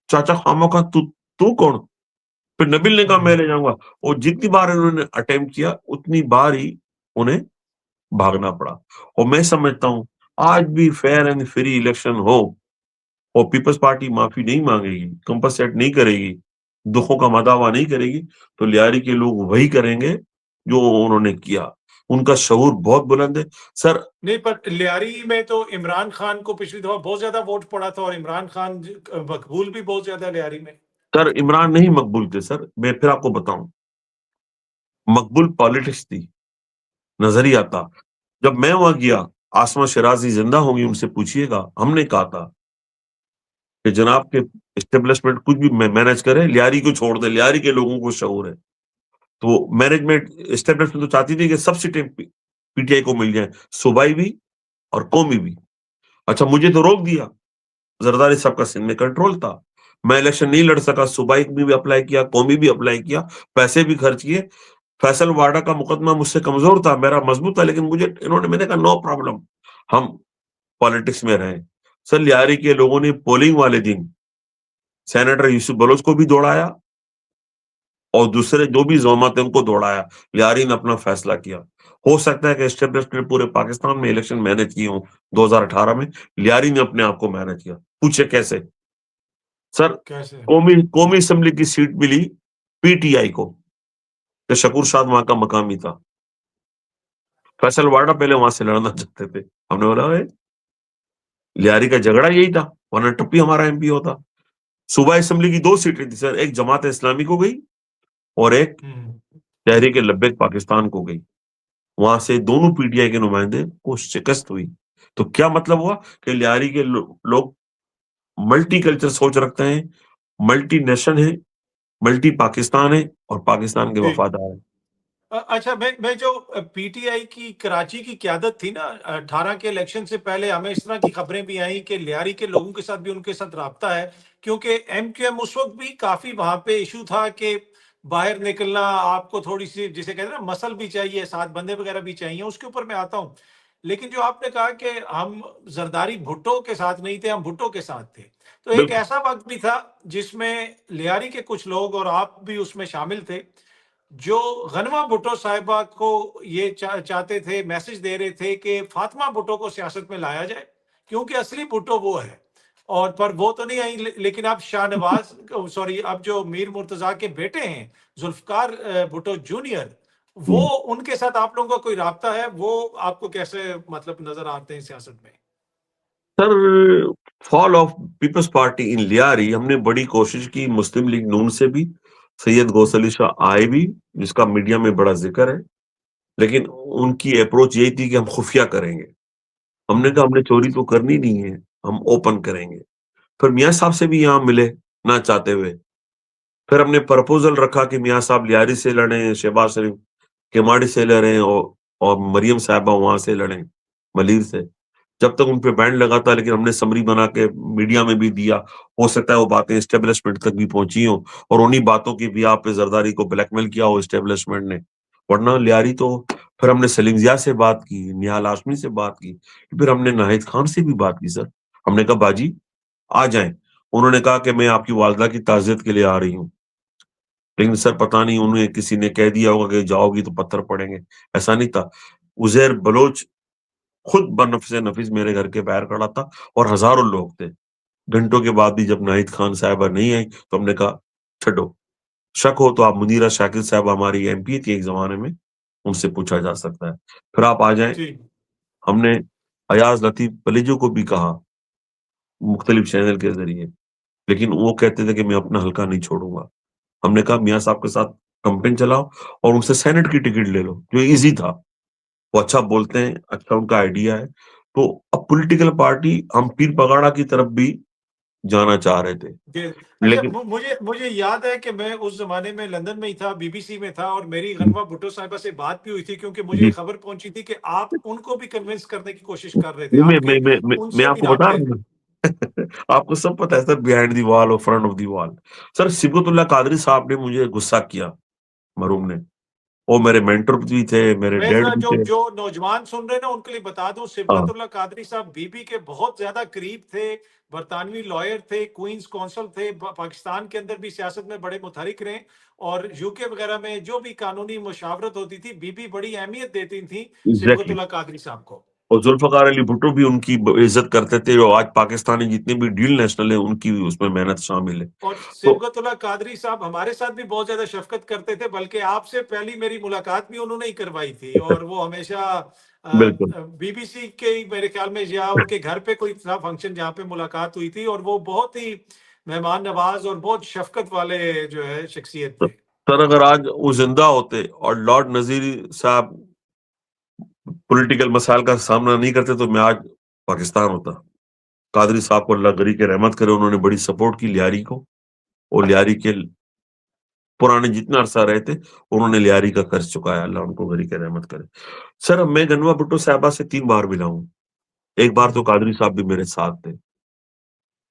चाचा खामो का तू तू कौन? फिर नबील ने कहा मैं ले जाऊंगा। और जितनी बार उन्होंने अटेम्प्ट किया उतनी बार ही उन्हें भागना पड़ा। और मैं समझता हूं आज भी फेयर एंड फ्री इलेक्शन हो और पीपल्स पार्टी माफी नहीं मांगेगी, कंपनसेट नहीं करेगी, दुखों का मदावा नहीं करेगी, तो लियारी के लोग वही करेंगे जो उन्होंने किया। उनका शऊर बहुत बुलंद है सर। नहीं, पर लियारी में तो इमरान खान को पिछली दफा बहुत ज्यादा वोट पड़ा था और इमरान खान मकबूल भी बहुत ज्यादा है लियारी में। सर इमरान नहीं मकबूल थे सर, मैं फिर आपको बताऊं। मकबूल पॉलिटिक्स थी, नजरिया था। जब मैं वहां गया, आसमा शिराजी जिंदा होंगी, उनसे पूछिएगा, हमने कहा था कि जनाब के एस्टेब्लिशमेंट कुछ भी मैनेज करे, लियारी को छोड़ दे, लियारी के लोगों को शऊर है। तो मैनेजमेंट एस्टेब्लिशमेंट तो चाहती थी कि सब सीटें पीटीआई को मिल जाए, सूबाई भी और कौमी भी। अच्छा मुझे तो रोक दिया, जरदारी साहब का सिंध में कंट्रोल था, मैं इलेक्शन नहीं लड़ सका। सूबाई में भी अप्लाई किया, कौमी भी अप्लाई किया, पैसे भी खर्च किए। फैसल वाडा का मुकदमा मुझसे कमजोर था, मेरा मजबूत था, लेकिन मुझे इन्होंने, मैंने कहा नो प्रॉब्लम, हम पॉलिटिक्स में रहे। सर लियारी के लोगों ने पोलिंग वाले दिन सेनेटर यूसुफ बलोच को भी दौड़ाया और दूसरे जो भी जोमा थे उनको दौड़ाया। लियारी ने अपना फैसला किया। हो सकता है कि एस्टेब्लिशमेंट पूरे पाकिस्तान में इलेक्शन मैनेज किए हों 2018 में, लियारी ने अपने आप को मैनेज किया। पूछे कैसे? सर कैसे? कौमी कौमी असेंबली की सीट मिली पीटीआई को, कि शकूर शाह वहां का मकामी था। फैसल वाडा पहले वहां से लड़ना चाहते थे। हमने बोला लियारी का झगड़ा यही था, वरना टप्पी हमारा एमपी होता। सूबा असेंबली की दो सीटें थी सर, एक जमात इस्लामी को गई और एक तहरीक लब्बैक पाकिस्तान को गई। वहां से दोनों पीटीआई के नुमाइंदे को शिकस्त हुई। तो क्या मतलब हुआ कि लियारी के लोग मल्टी कल्चर सोच रखते हैं, मल्टी नेशन है, मल्टी पाकिस्तान है और पाकिस्तान के जी। वफादार है। अच्छा, मैं जो पीटीआई की कराची की क्यादत थी ना, 18 के इलेक्शन से पहले हमें इस तरह की खबरें भी आई कि लियारी के लोगों के साथ भी उनके साथ राब्ता है, क्योंकि एमक्यूएम उस वक्त भी काफी वहां पे इशू था कि बाहर निकलना आपको थोड़ी सी, जिसे कहते हैं ना, मसल भी चाहिए, साथ बंदे वगैरह भी चाहिए, उसके ऊपर मैं आता हूँ। लेकिन जो आपने कहा कि हम जरदारी भुट्टो के साथ नहीं थे, हम भुट्टो के साथ थे, तो एक बिल्कुल। ऐसा वक्त भी था जिसमें लियारी के कुछ लोग, और आप भी उसमें शामिल थे, जो गनमा भुट्टो साहिबा को ये चाहते थे, मैसेज दे रहे थे कि फातिमा भुट्टो को सियासत में लाया जाए, क्योंकि असली भुट्टो वो है। और पर वो तो नहीं आई, लेकिन अब शाहनवाज, सॉरी, अब जो मीर मुर्तजा के बेटे हैं, जुल्फकार भुट्टो जूनियर, वो, उनके साथ आप लोगों का कोई राब्ता है? वो आपको कैसे मतलब नजर आते हैं सियासत में? Sir fall of Peoples Party in Lyari, हमने बड़ी कोशिश की मुस्लिम लीग नून से भी, सैयद गौस अली शाह आए भी, जिसका मीडिया में बड़ा जिक्र है, लेकिन उनकी अप्रोच यही थी कि हम खुफिया करेंगे। हमने कहा हमने चोरी तो करनी नहीं है, हम ओपन करेंगे। फिर मियाँ साहब से भी यहाँ मिले, ना चाहते हुए। फिर हमने प्रपोजल रखा कि मियाँ साहब लियारी से लड़ें, शहबाज शरीफ केमाड़ी से लड़ें और मरियम साहबा वहां से लड़ें, मलिर से। जब तक उन पे बैंड लगा था, लेकिन हमने समरी बना के मीडिया में भी दिया। हो सकता है वो बातें एस्टेब्लिशमेंट तक भी पहुंची हो और उन्हीं बातों की भी आप पे जरदारी को ब्लैकमेल किया हो एस्टेब्लिशमेंट ने। वरना लियारी तो, फिर हमने सलीम जिया से बात की, निहाल हाशमी से बात की, फिर हमने नाहिद खान से भी बात की सर। हमने कहा बाजी आ जाएं। उन्होंने कहा कि मैं आपकी वालदा की ताज़ियत के लिए आ रही हूँ, लेकिन सर पता नहीं उन्हें किसी ने कह दिया होगा कि जाओगी तो पत्थर पड़ेंगे। ऐसा नहीं था। उजैर बलोच खुद बनफ़्से नफीस मेरे घर के बाहर खड़ा था और हजारों लोग थे। घंटों के बाद भी जब नाहिद खान साहिबा नहीं आई, तो हमने कहा छोड़ो, शक हो तो आप मुनीरा शाकिर साहब हमारी एमपी थी एक जमाने में, उनसे पूछा जा सकता है। फिर आप आ जाएं। जी। हमने अयाज लतीफ पलेजो को भी कहा मुख्तलिफ चैनल के जरिए, लेकिन वो कहते थे कि मैं अपना हल्का नहीं छोड़ूंगा। हमने कहा मियाँ साहब के साथ कैंपेन चलाओ और उनसे सेनेट की टिकट ले लो, जो ईज़ी था। वो अच्छा बोलते हैं, अच्छा उनका आइडिया है। तो अब पॉलिटिकल पार्टी हम पीर पगाड़ा की तरफ भी जाना चाह रहे थे। जी। अच्छा, लेकिन मुझे मुझे याद है कि मैं उस ज़माने में लंदन में ही था, बीबीसी में था और मेरी जी, गनवा भुट्टो साहिबा से बात भी हुई थी क्योंकि मुझे ये जी। खबर पहुँची थी कि आप उनको भी कन्विंस करने की कोशिश कर रहे थे। नहीं, आपके मैं उनसे भी आपको बता राब्ते रहा हूँ ना। आपको सब पता है सर, बिहाइंड द वॉल और front of the wall. Sir Sibgatullah Qadri साहब ने मुझे गुस्सा किया, मरहूम ने। वो मेरे मेंटर भी थे, मेरे मैं डैड ज़रा भी जो थे। जो नौजवान सुन रहे हैं ना उनके लिए बता दूं, हाँ, सिबगतुल्लाह कादरी साहब बीबी के बहुत ज्यादा करीब थे, बरतानवी लॉयर थे, क्वींस कौंसल थे, पाकिस्तान के अंदर भी सियासत में बड़े मुतहरिक रहे और यूके वगैरह में जो भी कानूनी मुशावरत होती थी बीबी बड़ी अहमियत देती थी एग्ज़ैक्टली। सिबगतुल्लाह कादरी साहब को। और ज़ुल्फ़िकार अली भुट्टो भी उनकी इज़्ज़त करते थे और आज पाकिस्तानी जितने भी डील नेशनल है, उनकी भी उसमें मेहनत शामिल है। और तो सिबगतुल्लाह कादरी साहब हमारे साथ भी बहुत ज़्यादा शफ़क़त करते थे, बल्कि आपसे पहली मेरी मुलाकात भी उन्होंने ही करवाई थी और वो हमेशा बिल्कुल। बीबीसी के ही मेरे ख़्याल में या उनके घर पे कोई था फ़ंक्शन जहाँ पे मुलाकात हुई थी और वो बहुत ही मेहमान नवाज़ और बहुत शफ़क़त वाले जो है शख़्सियत तो थे। सर अगर आज वो ज़िंदा होते और लॉर्ड नज़ीर साहब पॉलिटिकल मसाइल का सामना नहीं करते तो मैं आज पाकिस्तान होता। कादरी साहब को अल्लाह गरी के रहमत करे, उन्होंने बड़ी सपोर्ट की लियारी को और लियारी के पुराने जितना अरसा रहे थे, उन्होंने लियारी का कर्ज चुकाया, अल्लाह उनको गरी के रहमत करे। सर मैं गनवा भुट्टो साहिबा से 3 बार मिला हूँ। एक बार तो हुँ। कादरी साहब भी मेरे साथ थे।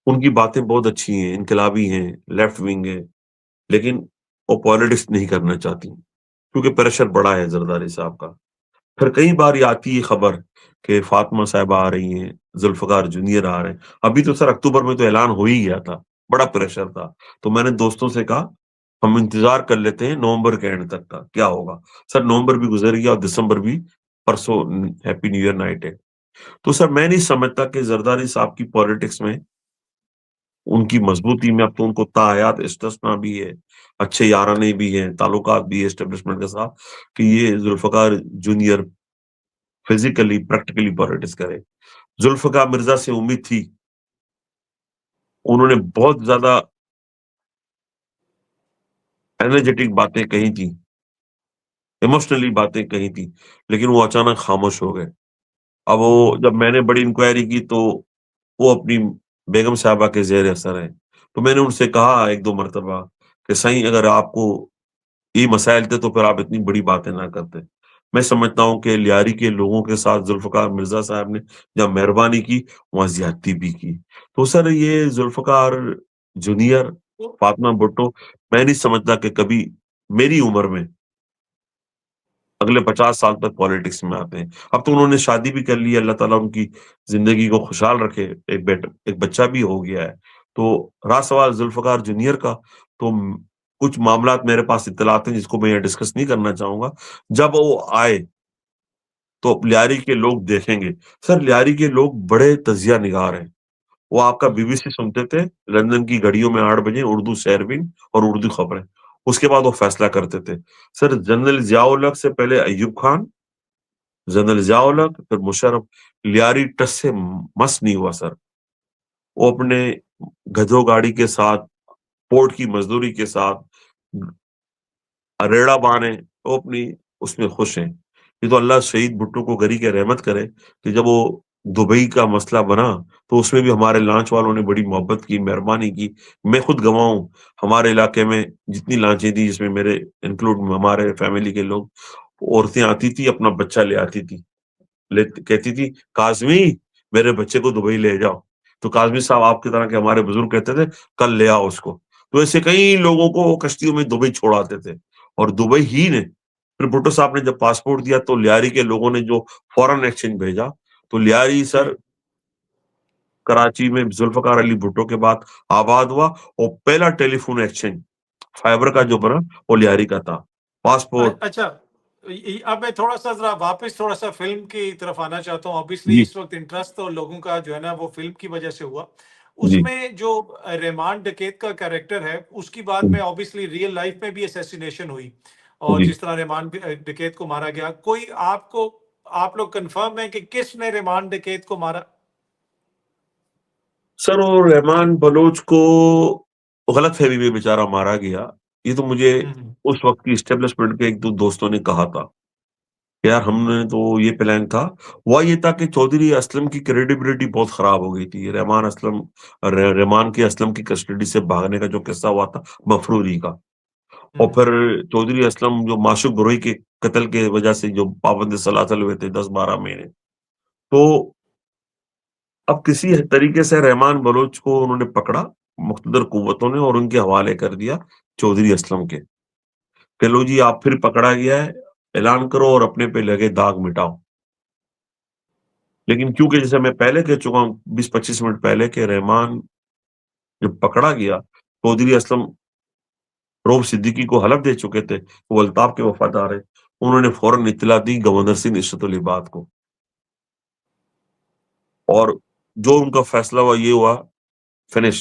उनकी बातें बहुत अच्छी हैं, इनकलाबी हैं, लेफ्ट विंग है, लेकिन वो पॉलिटिक्स नहीं करना चाहती, क्योंकि प्रेशर बड़ा है ज़रदारी साहब का। फिर कई बार ये आती है खबर कि फातिमा साहिबा आ रही हैं, ज़ुल्फ़िकार जूनियर आ रहे हैं। अभी तो सर अक्टूबर में तो ऐलान हो ही गया था, बड़ा प्रेशर था। तो मैंने दोस्तों से कहा, हम इंतज़ार कर लेते हैं नवंबर के एंड तक का, क्या होगा? सर नवंबर भी गुज़र गया और दिसंबर भी परसों हैप्पी न्यू ईयर नाइट है। तो सर मैं नहीं समझता कि ज़रदारी साहब की पॉलिटिक्स में उनकी मज़बूती में अब तो उनको ताहयात इस्तिस्ना भी है, अच्छे याराने भी हैं, ताल्लुकात भी है एस्टेब्लिशमेंट के साथ कि ये Zulfikar junior physically, practically politics करे। ज़ुल्फ़िकार मिर्ज़ा से उम्मीद थी, उन्होंने बहुत ज़्यादा एनर्जेटिक बातें कही थी, इमोशनली बातें कही थी, लेकिन वो अचानक खामोश हो गए। अब वो हुँ। जब मैंने बड़ी इंक्वायरी की तो वो अपनी बेगम साहिबा के ज़ेर असर हैं। तो मैंने उनसे कहा 1-2 मर्तबा कि सही अगर आपको ये मसाइल थे तो फिर आप इतनी बड़ी बातें ना करते। मैं समझता हूँ कि लियारी के लोगों के साथ ज़ुल्फ़िकार मिर्ज़ा साहब ने जहाँ मेहरबानी की, वहाँ ज़्यादती भी की। तो सर ये ज़ुल्फ़िकार जूनियर, तो फातिमा भुट्टो, मैं नहीं समझता कि कभी मेरी उम्र में अगले 50 साल तक पॉलिटिक्स में आते हैं। अब तो उन्होंने शादी भी कर ली है, अल्लाह ताला उनकी ज़िंदगी को खुशहाल रखे, एक बच्चा भी हो गया है। तो रहा सवाल ज़ुल्फ़िकार जूनियर का, तो कुछ मामलात मेरे पास इत्तलात हैं जिसको मैं यहाँ डिस्कस नहीं करना चाहूँगा। जब वो आए, तो लियारी के लोग देखेंगे। सर लियारी के लोग बड़े तजिया निगार हैं। वो आपका हुँ। बीबीसी सुनते थे, लंदन की घड़ियों में 8 बजे उर्दू शेरविन और उर्दू खबरें। उसके बाद वो फैसला करते थे। सर जनरल ज़िया-उल हक से पहले अय्यूब खान, जनरल ज़िया-उल हक, फिर मुशर्रफ, लियारी टस से मस नहीं हुआ सर। वो अपने गधों गाड़ी के साथ, पोर्ट की मज़दूरी के साथ, रेड़ा बाँधे, वो अपनी उसमें खुश हैं। ये तो अल्लाह शहीद भुट्टो को गरी के रहमत करे कि जब वो दुबई का मसला बना, तो उसमें भी हमारे लॉन्च वालों ने बड़ी मोहब्बत की, मेहरबानी की। मैं खुद गवाह हूँ, हमारे इलाके में जितनी लॉन्चें थी, जिसमें मेरे इंक्लूड हमारे फैमिली के लोग, औरतें आती थी, अपना बच्चा ले आती थी। ले कहती थी, "काज़मी, मेरे बच्चे को दुबई ले जाओ।" तो काज़मी साहब आपकी तरह के हमारे बुजुर्ग कहते थे, "कल ले आओ उसको।" तो ऐसे कई लोगों को वो कश्तियों में दुबई छोड़ आते थे और दुबई ही ने फिर भुट्टो साहब ने जब पासपोर्ट दिया तो लियारी के लोगों ने जो फॉरेन एक्सचेंज भेजा, तो लियारी सर जी। कराची में ज़ुल्फ़िकार अली भुट्टो के बाद आबाद हुआ और पहला टेलीफ़ोन एक्सचेंज फाइबर का जो हुँ। बना, वो लियारी का था। पासपोर्ट अच्छा, अब मैं थोड़ा-सा ज़रा वापस थोड़ा-सा फ़िल्म की तरफ आना चाहता हूँ। ऑब्वियसली जी, इस वक़्त इंटरेस्ट तो लोगों का जो है ना वो फ़िल्म की वज़ह से हुआ। जी, उसमें जो रहमान डकैत का कैरेक्टर है, उसकी बाद हुँ, में ऑब्वियसली रियल लाइफ़ में भी असैसिनेशन हुई और जी। जिस तरह रहमान डकैत को मारा गया। कोई आपको आप लोग कन्फर्म हैं कि किसने रहमान डकैत को मारा? सर वो रहमान बलोच को गलतफ़हमी में बेचारा मारा गया। ये तो मुझे हम्म। उस वक़्त की एस्टेब्लिशमेंट के 1-2 दोस्तों ने कहा था। यार हमने तो ये प्लान था। हुआ ये था कि चौधरी असलम की क्रेडिबिलिटी बहुत खराब हो गई थी। रहमान के असलम की कस्टडी से भागने का जो किस्सा हुआ था मफरूरी का। और हम्म। फिर चौधरी असलम जो माशूक बरोई के कत्ल के वजह से जो पाबंद सलासल हुए थे 10-12 महीने। तो अब किसी तरीके से रहमान बलोच को उन्होंने पकड़ा, मुक़्तदर कुव्वतों ने, और उनके हवाले कर दिया चौधरी असलम के। कि लो जी आप फिर पकड़ा गया है, ऐलान करो और अपने पे लगे दाग मिटाओ। लेकिन चूँकि जैसे मैं पहले कह चुका हूँ 20-25 मिनट पहले कि रहमान जब पकड़ा गया, चौधरी असलम रऊफ़ सिद्दीकी को हलफ़ दे चुके थे, वो अल्ताफ़ के वफ़ादार हैं। उन्होंने फ़ौरन इत्तला दी गवर्नर सिंह इशरत अली बात को, और जो उनका फ़ैसला हुआ ये हुआ, finish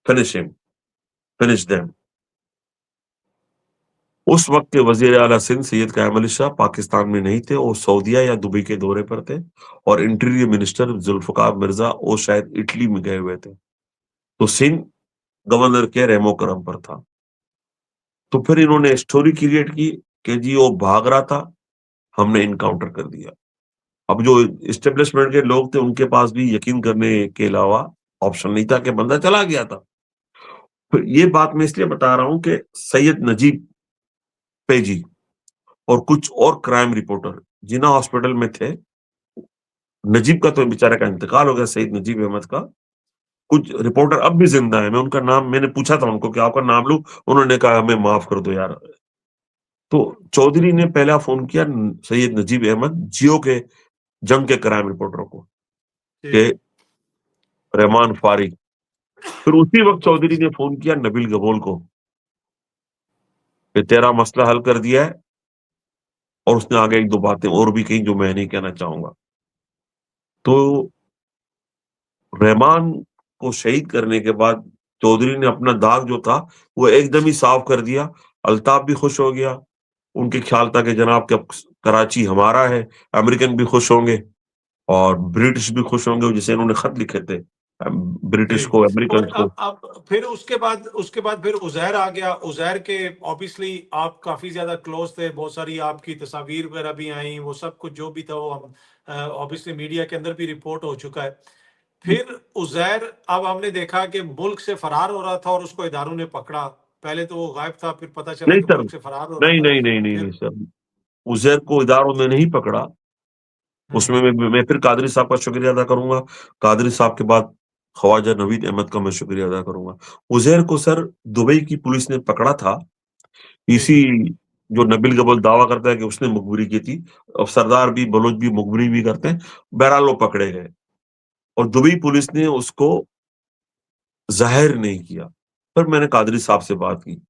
finish him, finish them. उस वक़्त के वज़ीर आला सिंध सैयद क़याम अली शाह पाकिस्तान में नहीं थे, वो सऊदीया या दुबई के दौरे पर थे, और इंटीरियर मिनिस्टर ज़ुल्फ़िकार मिर्ज़ा वो शायद इटली में गए हुए थे। तो सिंध गवर्नर के रहमो करम पर था। तो फिर इन्होंने स्टोरी क्रिएट की कि जी वो भाग रहा था, हमने इनकाउंटर कर दिया। अब जो एस्टेब्लिशमेंट के लोग थे उनके पास भी यकीन करने के अलावा ऑप्शन नहीं था कि बंदा चला गया था। तो ये बात मैं इसलिए बता रहा हूँ कि सैयद नजीब पेजी और कुछ और क्राइम रिपोर्टर जिन्ना हॉस्पिटल में थे, नजीब का तो बेचारे का इंतकाल हो गया, सईद नजीब अहमद का। कुछ रिपोर्टर अब भी ज़िंदा हैं, मैं उनका नाम मैंने पूछा था उनको कि आपका नाम लूँ? उन्होंने कहा हमें माफ़ कर दो यार। तो चौधरी ने पहला फ़ोन किया सैयद नजीब अहमद जियो के जंग के क्राइम रिपोर्टरों को जी। कि रहमान फारिग। फिर उसी वक़्त चौधरी बहुत। ने फ़ोन किया नबील गबोल को कि तेरा मसला हल कर दिया है, और उसने आगे 1-2 बातें और भी कही जो मैं नहीं कहना चाहूँगा। तो रहमान को शहीद करने के बाद चौधरी ने अपना दाग जो था, वो एकदम ही साफ कर दिया। अल्ताफ भी खुश हो गया। उनके ख्याल था कि जनाब कि अब कराची हमारा है, अमेरिकन भी खुश होंगे और ब्रिटिश भी खुश होंगे, जिसे इन्होंने खत लिखे थे जी। ब्रिटिश को, और अमेरिकन्स को। अब फिर उसके बाद फिर उज़ैर आ गया। उज़ैर के ऑब्वियसली आप काफ़ी ज़्यादा क्लोज़ थे, बहुत सारी आपकी तस्वीर वगैरह भी आई, वो सब कुछ जो भी था वो हम ऑब्वियसली मीडिया के अंदर भी रिपोर्ट हो चुका है। फिर उज़ैर अब हमने देखा कि मुल्क से फरार हो रहा था और उसको इदारों ने पकड़ा। पहले तो वो गायब था, फिर पता चला नहीं कि सर, मुल्क से फरार हो रहा नहीं, था। नहीं, नहीं, नहीं, नहीं फिर सर, उज़ैर को इदारों ने नहीं पकड़ा। उसमें हुँ। मैं फिर कादरी साहब का शुक्रिया अदा करूँगा। कादरी साहब के बाद ख्वाजा नवीद अहमद का मैं शुक्रिया अदा करूँगा। उज़ैर को सर दुबई की पुलिस ने पकड़ा था, जी। इसी जो नबील गबल दावा करता है कि उसने मुखबिरी की थी। अब सरदार भी, बलोच भी मुखबिरी भी करते हैं। बहरहाल वो पकड़े गए और दुबई पुलिस ने उसको ज़ाहिर नहीं किया। फिर मैंने कादरी साहब से बात की,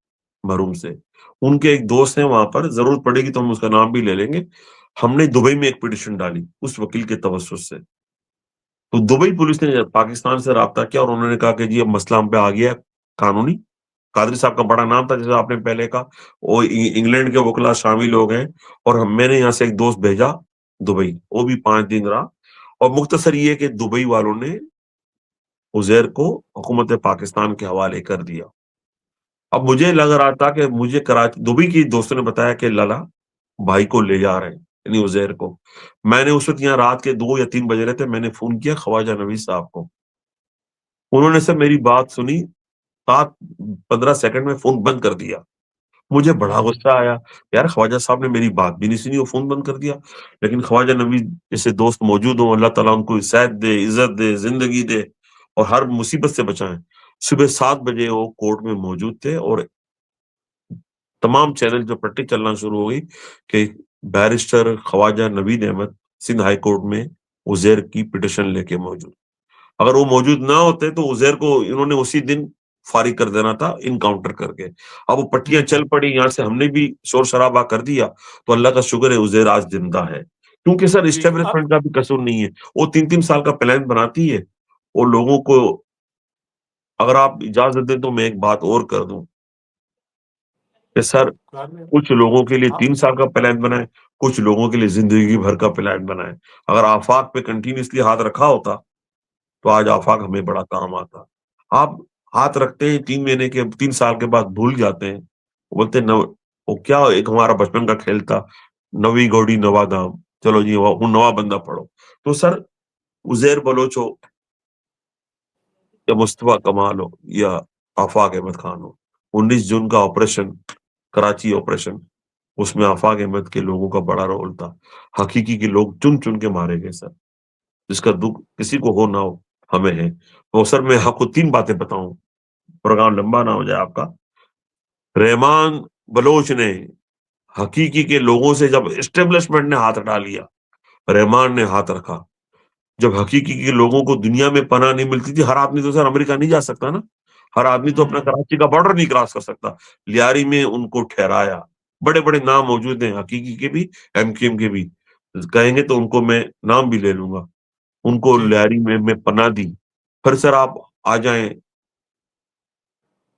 मरहूम से। उनके एक दोस्त हैं वहाँ पर, ज़रूरत पड़ेगी तो हम उसका नाम भी ले लेंगे। हमने दुबई में एक पिटीशन डाली, उस वकील के तवज्जुह से। तो दुबई पुलिस ने पाकिस्तान से राब्ता किया और उन्होंने कहा कि जी अब मसला हम पे आ गया है कानूनी। कादरी साहब का बड़ा नाम था, जैसे आपने पहले कहा, वो इंग्लैंड के वकील शामिल हो गए और मैंने यहाँ से एक दोस्त भेजा दुबई, वो भी 5 दिन रहा, और मुख्तसर ये कि दुबई वालों ने उज़ैर को हुकूमत पाकिस्तान के हवाले कर दिया। अब मुझे लग रहा था कि मुझे कराची दुबई के दोस्तों ने बताया कि लला भाई को ले जा रहे हैं, यानी उज़ैर को। मैंने उस वक़्त यहाँ रात के 2 या 3 बज रहे थे, मैंने फ़ोन किया ख्वाजा नवीद साहब को। उन्होंने सर मेरी बात सुनी, 7-15 सेकंड में फ़ोन बंद कर दिया। मुझे बड़ा हुँ। गुस्सा आया, यार ख्वाजा साहब ने मेरी बात भी नहीं सुनी, वो फ़ोन बंद कर दिया। लेकिन ख्वाजा नवीद जैसे दोस्त मौजूद हों, अल्लाह ताला उनको सेहत दे, इज़्ज़त दे, ज़िंदगी दे और हर मुसीबत से बचाएँ। सुबह 7 बजे वो कोर्ट में मौजूद थे और तमाम चैनल जो पट्टी चलना शुरू हो गई कि barrister Khawaja Naveed Ahmed Sindh high court में उज़ैर की पिटीशन लेके मौजूद। अगर वो मौजूद ना होते तो उज़ैर को इन्होंने उसी दिन फारिग कर देना था इनकाउंटर करके। अब वो पट्टियाँ चल हुँ। पड़ी, यहाँ से हमने भी शोर-शराबा कर दिया, तो अल्लाह का शुक्र है उज़ैर आज ज़िंदा है। क्योंकि सर जी। एस्टेब्लिशमेंट का भी कसूर नहीं है। वो 3-3 साल का प्लान बनाती है, वो लोगों को, अगर आप इजाज़त दें तो मैं एक बात और कर दूँ कि सर बाद में कुछ लोगों के लिए हाँ। 3 साल का प्लान बनाएँ, कुछ लोगों के लिए ज़िंदगी भर का प्लान बनाएँ। अगर आफ़ाक पे कंटीन्यूअसली हाथ रखा होता, तो आज आफाक हमें बड़ा काम आता। आप हाथ रखते हैं 3 साल के बाद भूल जाते हैं। बोलते हैं, "नव वो क्या एक हमारा बचपन का खेल था, नवीं घोड़ी नवा दाम, चलो जी वो नवा बंदा पढ़ो।" तो सर उज़ैर बलोच हो या मुस्तफा कमाल हो या आफाक अहमद खान हो, 19 जून का ऑपरेशन, कराची ऑपरेशन, उसमें आफाक अहमद के लोगों का बड़ा रोल था। हकीकी के लोग चुन-चुन के मारे गए सर, जिसका दुःख किसी को हो ना हो, हमें है। तो सर मैं आपको 3 बातें बताऊँ, प्रोग्राम लंबा ना हो जाए आपका। रहमान बलोच ने हकीकी के लोगों से जब एस्टेब्लिशमेंट ने हाथ हटा लिया, रहमान ने हाथ रखा। जब हकीकी के लोगों को दुनिया में पनाह नहीं मिलती थी, हर आदमी तो सर अमेरिका नहीं जा सकता ना। हर आदमी तो अपना हम्म, कराची का बॉर्डर नहीं क्रॉस कर सकता। लियारी में उनको ठहराया। बड़े-बड़े नाम मौजूद हैं हकीकी के भी, एमकेएम के भी। कहेंगे तो उनको मैं नाम भी ले लूँगा। उनको जी लियारी में पनाह दी। फिर सर आप आ जाएँ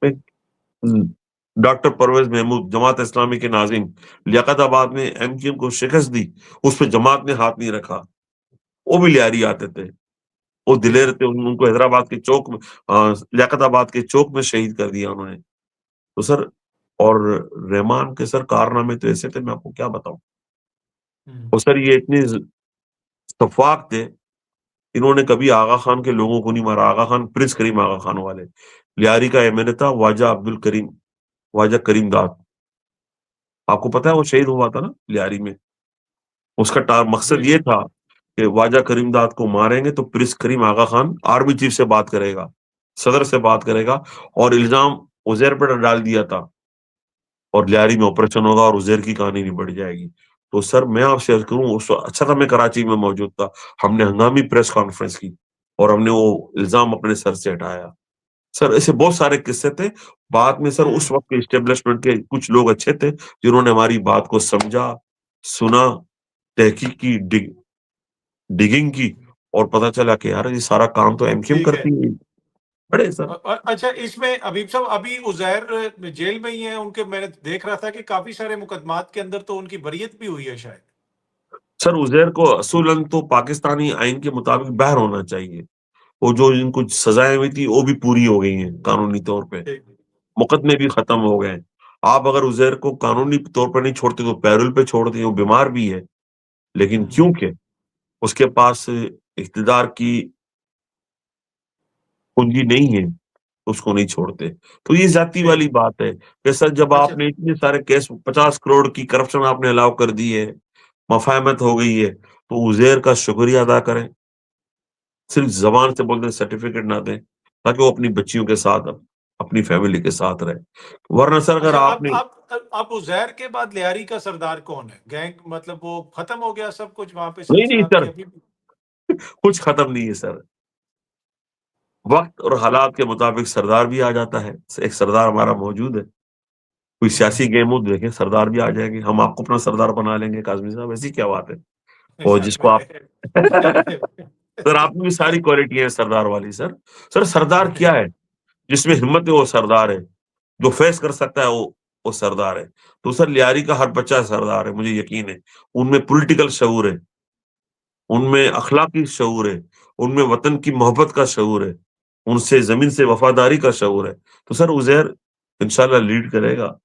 हुँ, डॉक्टर परवेज़ महमूद, जमात इस्लामी के नाज़िम, लियाकताबाद में एमकेएम को शिकस्त दी, उस पे जमात ने हाथ नहीं रखा। वो भी लियारी आते थे। वो जी दिलेर थे, उनको हैदराबाद के चौक में लियाकताबाद के चौक में शहीद कर दिया उन्होंने। तो सर और रहमान के सर कारनामे तो ऐसे थे मैं आपको क्या बताऊँ। हम्म, और सर ये इतने शफ़ाक थे, इन्होंने कभी आगा खान के लोगों को नहीं मारा, आगा खान प्रिंस करीम आगा खान वाले। लियारी का एमएलए था ख्वाजा करीम दाद। आपको पता है वो शहीद हुआ था ना लियारी में। उसका मकसद ये बिल्कुल था कि ख्वाजा करीम दाद को मारेंगे तो प्रिंस करीम आगा खान आर्मी चीफ से बात करेगा, सदर से बात करेगा और इल्ज़ाम उज़ैर पर डाल दिया था और लियारी में ऑपरेशन होगा और उज़ैर की कहानी निबट जाएगी। तो सर मैं आपसे अर्ज़ करूँ उस अच्छा था मैं कराची में मौजूद था। हमने हंगामी प्रेस कॉन्फ्रेंस की और हमने वो इल्ज़ाम अपने सर से हटाया। सर ऐसे बहुत सारे किस्से थे। बाद में सर उस हम्म, वक़्त के एस्टेब्लिशमेंट के कुछ लोग अच्छे थे, जिन्होंने हमारी बात को समझा, सुना, तहकीक की, डिगिंग की और पता चला कि यार ये सारा काम तो एमकेएम ठीक है करती है। बड़े सर अच्छा इसमें अबीब साहब अभी उज़ैर जेल में ही हैं उनके मैंने देख रहा था कि काफी सारे मुकदमात के अंदर तो उनकी बरियत भी हुई है शायद सर उज़ैर को असूलन तो पाकिस्तानी आइन के मुताबिक बाहर होना चाहिए। वो जो इनको सज़ाएँ हुई थी, वो भी पूरी हो गई हैं कानूनी तौर पे। ठीक मुकदमे भी खत्म हो गए हैं। आप अगर उज़ैर को कानूनी तौर पर नहीं छोड़ते तो पैरोल पे छोड़ दिए, वो बीमार भी है। लेकिन हम्म, क्योंकि उसके पास इक़्तिदार की पूँजी नहीं है, उसको नहीं छोड़ते। तो ये ज़ाती ठीक वाली बात है कि सर जब अच्छा आपने इतने सारे केस 50 करोड़ की करप्शन आपने अलाउ कर दी है, मफ़ाहमत हो गई है, तो उज़ैर का शुक्रिया अदा करें। सिर्फ़ ज़बान से बोल दें, सर्टिफ़िकेट ना दें, ताकि वो अपनी बच्चियों के साथ, अपनी फ़ैमिली के साथ रहे। वरना सर अगर अच्छा आपने आप उज़ैर के बाद लियारी का सरदार कौन है गैंग मतलब वो खत्म हो गया सब कुछ वहां पे नहीं, नहीं सिलसिला की सर, अभी भी कुछ खत्म नहीं है सर। वक़्त और हालात के मुताबिक सरदार भी आ जाता है। एक सरदार हमारा मौजूद है। कोई सियासी हम्म, गेम हो तो देखें सरदार भी आ जाएँगे। हम आपको अपना सरदार बना लेंगे काज़मी साहब, ऐसी क्या बात है? और जिसको आप सर आप में भी सारी क्वालिटी है सरदार वाली सर। सर सरदार क्या है? जिसमें हिम्मत है वो सरदार है। जो फेस कर सकता है वो सरदार है। तो सर लियारी का हर बच्चा सरदार है, मुझे यकीन है। उनमें पॉलिटिकल शऊर है, उनमें अखलाकी शऊर है, उनमें वतन की मोहब्बत का शऊर है, उनसे ज़मीन से वफ़ादारी का शऊर है। तो सर उज़ैर इंशाल्लाह लीड करेगा,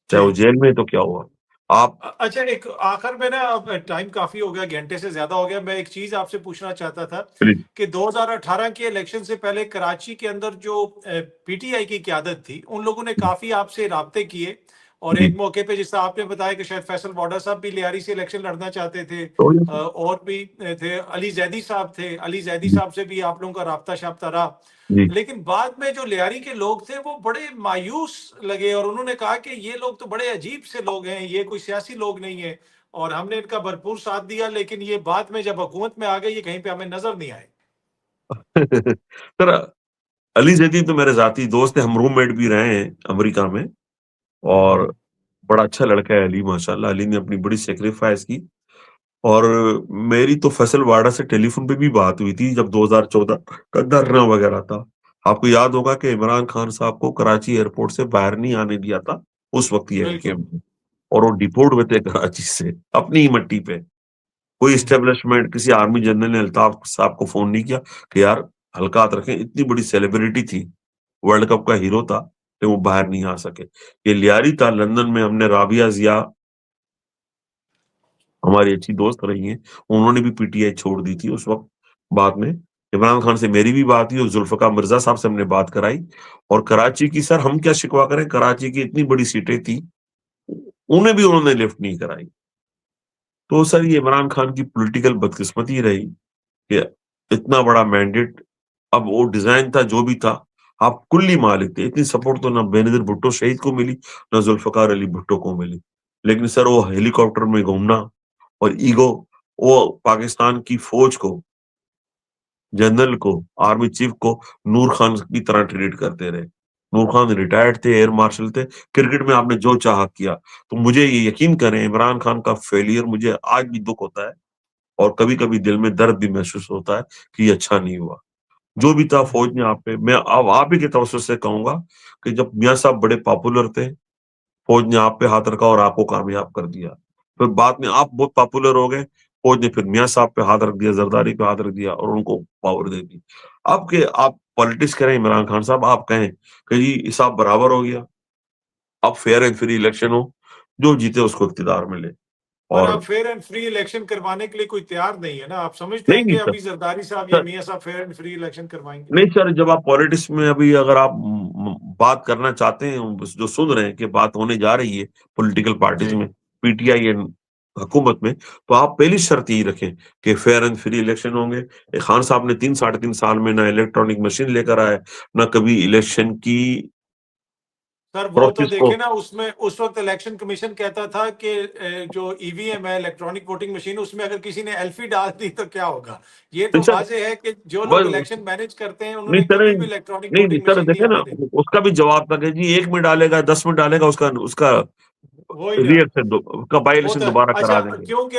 चाहे वो ठीक जेल में है तो क्या हुआ? आप अच्छा एक आखिर में ना अब टाइम काफी हो गया घंटे से ज्यादा हो गया मैं एक चीज आपसे पूछना चाहता था प्लीज़ कि 2018 के इलेक्शन से पहले कराची के अंदर जो पीटीआई की क्यादत थी उन लोगों ने काफी आपसे राब्ते किए और जी, एक मौके पे जिस तरह आपने बताया कि शायद फैसल बॉर्डर साहब भी लियारी से इलेक्शन लड़ना चाहते थे तो ये और भी थे अली जैदी साहब थे अली जैदी जी, साहब से भी आप लोगों का राब्ता शाब्ता रहा जी। लेकिन बाद में जो लियारी के लोग थे वो बड़े मायूस लगे और उन्होंने कहा कि ये लोग तो बड़े अजीब से लोग हैं ये कोई सियासी लोग नहीं है और हमने इनका भरपूर साथ दिया लेकिन ये बाद में जब हुकूमत में आ गए ये कहीं पे हमें नजर नहीं आए सर अली ज़ैदी तो मेरे ज़ाती दोस्त हैं, हम रूममेट भी रहे हैं अमेरिका में और हम्म, बड़ा अच्छा लड़का है अली माशाल्लाह। अली ने अपनी बड़ी सैक्रिफाइस की और मेरी तो फैसल वाडा से टेलीफ़ोन पे भी बात हुई थी जब 2014 का धरना वगैरह था। आपको याद होगा कि इमरान खान साहब को कराची एयरपोर्ट से बाहर नहीं आने दिया था, उस वक़्त ही एमकेएम बिल्कुल ने और वो डिपोर्ट हुए थे कराची से, अपनी ही मट्टी पे। कोई हम्म, एस्टेब्लिशमेंट किसी आर्मी जनरल ने अल्ताफ साहब को फ़ोन नहीं किया कि यार हल्का हाथ रखें, इतनी बड़ी सेलिब्रिटी थी, वर्ल्ड कप का हीरो था, लेकिन वो बाहर नहीं आ सके। ये लियारी था लंदन में, हमने राबिया ज़िया हमारी अच्छी दोस्त रही हैं, उन्होंने भी पीटीआई छोड़ दी थी उस वक़्त बाद में। इमरान खान से मेरी भी बात हुई और जुल्फ़िकार मिर्ज़ा साहब से हमने बात कराई और कराची की सर हम क्या शिकवा करें, कराची की इतनी बड़ी सीटें थी, उन्हें भी उन्होंने लिफ्ट नहीं कराई। तो सर ये इमरान खान की पॉलिटिकल बदकिस्मती रही कि इतना बड़ा मैंडेट, अब वो डिज़ाइन था जो भी था, आप कुल्ली मालिक थे, इतनी सपोर्ट तो ना बेनज़ीर भुट्टो शहीद को मिली, ना जुल्फ़िकार अली भुट्टो को मिली। लेकिन सर वो हेलीकॉप्टर में घूमना और ईगो, वो पाकिस्तान की फ़ौज को, जनरल को, आर्मी चीफ को नूर खान की तरह ट्रीट करते रहे। नूर खान रिटायर्ड थे, एयर मार्शल थे, क्रिकेट में आपने जो चाहा किया। तो मुझे ये यकीन करें इमरान खान का फेलियर मुझे आज भी दुःख होता है और कभी-कभी दिल में दर्द भी महसूस होता है कि ये अच्छा नहीं हुआ। जो भी था फ़ौज ने आप पे मैं अब आप ही के तवज्जुह से कहूँगा कि जब मियाँ साहब बड़े पॉपुलर थे, फ़ौज ने आप पे हाथ रखा और आपको कामयाब कर दिया। फिर बाद में आप बहुत पॉपुलर हो गए, फ़ौज ने फिर मियाँ साहब पे हाथ रख दिया, ज़रदारी पे हाथ रख दिया और उनको पावर दे दी। अब के आप पॉलिटिक्स करें इमरान खान साहब, आप कहें कि जी हिसाब बराबर हो गया, अब फेयर एंड फ्री इलेक्शन हो, जो जीते उसको इक़्तिदार मिले पर और आप फेयर एंड फ्री इलेक्शन करवाने के लिए कोई तैयार नहीं है ना। आप समझते नहीं, हैं कि नहीं सर, अभी जरदारी साहब या सर मियाँ साहब फेयर एंड फ्री इलेक्शन करवाएँगे? नहीं सर, जब आप पॉलिटिक्स में अभी अगर आप बात करना चाहते हैं, जो सुन रहे हैं कि बात होने जा रही है पॉलिटिकल पार्टीज़ जी। में, पीटीआई एंड हुकूमत में, तो आप पहली शर्त यही रखें कि फेयर एंड फ्री इलेक्शन होंगे। खान साहब ने 3 साढ़े 3 साल में ना इलेक्ट्रॉनिक मशीन लेकर आए, ना कभी इलेक्शन की सर वो तो प्रोसेस को देखे ना, उसमें उस वक़्त इलेक्शन कमीशन कहता था कि जो ईवीएम है, इलेक्ट्रॉनिक वोटिंग मशीन, उसमें अगर किसी ने एल्फी डाल दी तो क्या होगा? ये नहीं तो सर, वाज़ेह है कि जो लोग बस इलेक्शन मैनेज करते हैं, नहीं उन्होंने सर, कभी भी इलेक्ट्रॉनिक नहीं, नहीं वोटिंग सर मशीन नहीं देखिए ना, आने देनी। उसका भी जवाब था कि जी 1 में डालेगा, 10 में डालेगा, उसका उसका वही ना। रीइलेक्शन दो उसका बाय वो इलेक्शन तो दोबारा अच्छा, करा देंगे। क्योंकि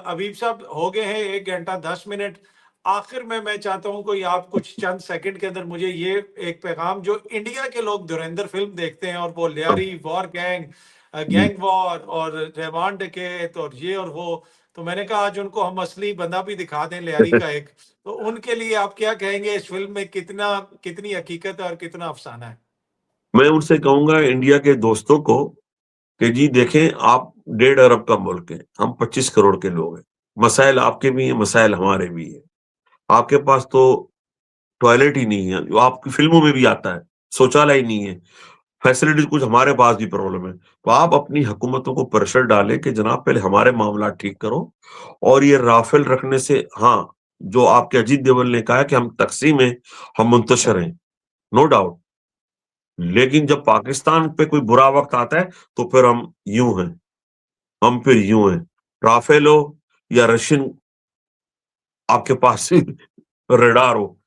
अबीब साहब हो गए हैं 1 घंटा 10 मिनट। आखिर में मैं चाहता हूँ कोई आप कुछ चंद सेकंड के अंदर मुझे ये एक पैगाम, जो इंडिया के लोग धुरंधर फ़िल्म देखते हैं और वो हाँ, लियारी, वॉर गैंग, जी। गैंग वॉर और रहमान डकैत और ये और वो, तो मैंने कहा आज उनको हम असली बंदा भी दिखा दें लियारी का एक। तो उनके लिए आप क्या कहेंगे, इस फ़िल्म में कितनी हकीकत है और कितना अफ़साना है? मैं उनसे कहूँगा इंडिया के दोस्तों को कि जी देखें आप 1.5 अरब का मुल्क है, हम 25 करोड़ के लोग हैं। मसाइल आपके भी हैं, मसाइल हमारे भी हैं। आपके पास तो टॉयलेट ही नहीं है, जो आपकी फ़िल्मों में भी आता है, शौचालय ही नहीं है, फैसिलिटीज़ कुछ हमारे पास भी प्रॉब्लम है। तो आप अपनी हुकूमतों को प्रेशर डालें कि जनाब पहले हमारे मामलात ठीक करो और ये राफेल रखने से हाँ, जो आपके अजीत देओल ने कहा है कि हम तक़सीम हैं, हम मुंतशिर हैं, नो डाउट। लेकिन जब पाकिस्तान पे कोई बुरा वक़्त आता है, तो फिर हम यूँ हैं, हम फिर यूँ हैं। राफेल हो या रशियन आपके पास रडार हो,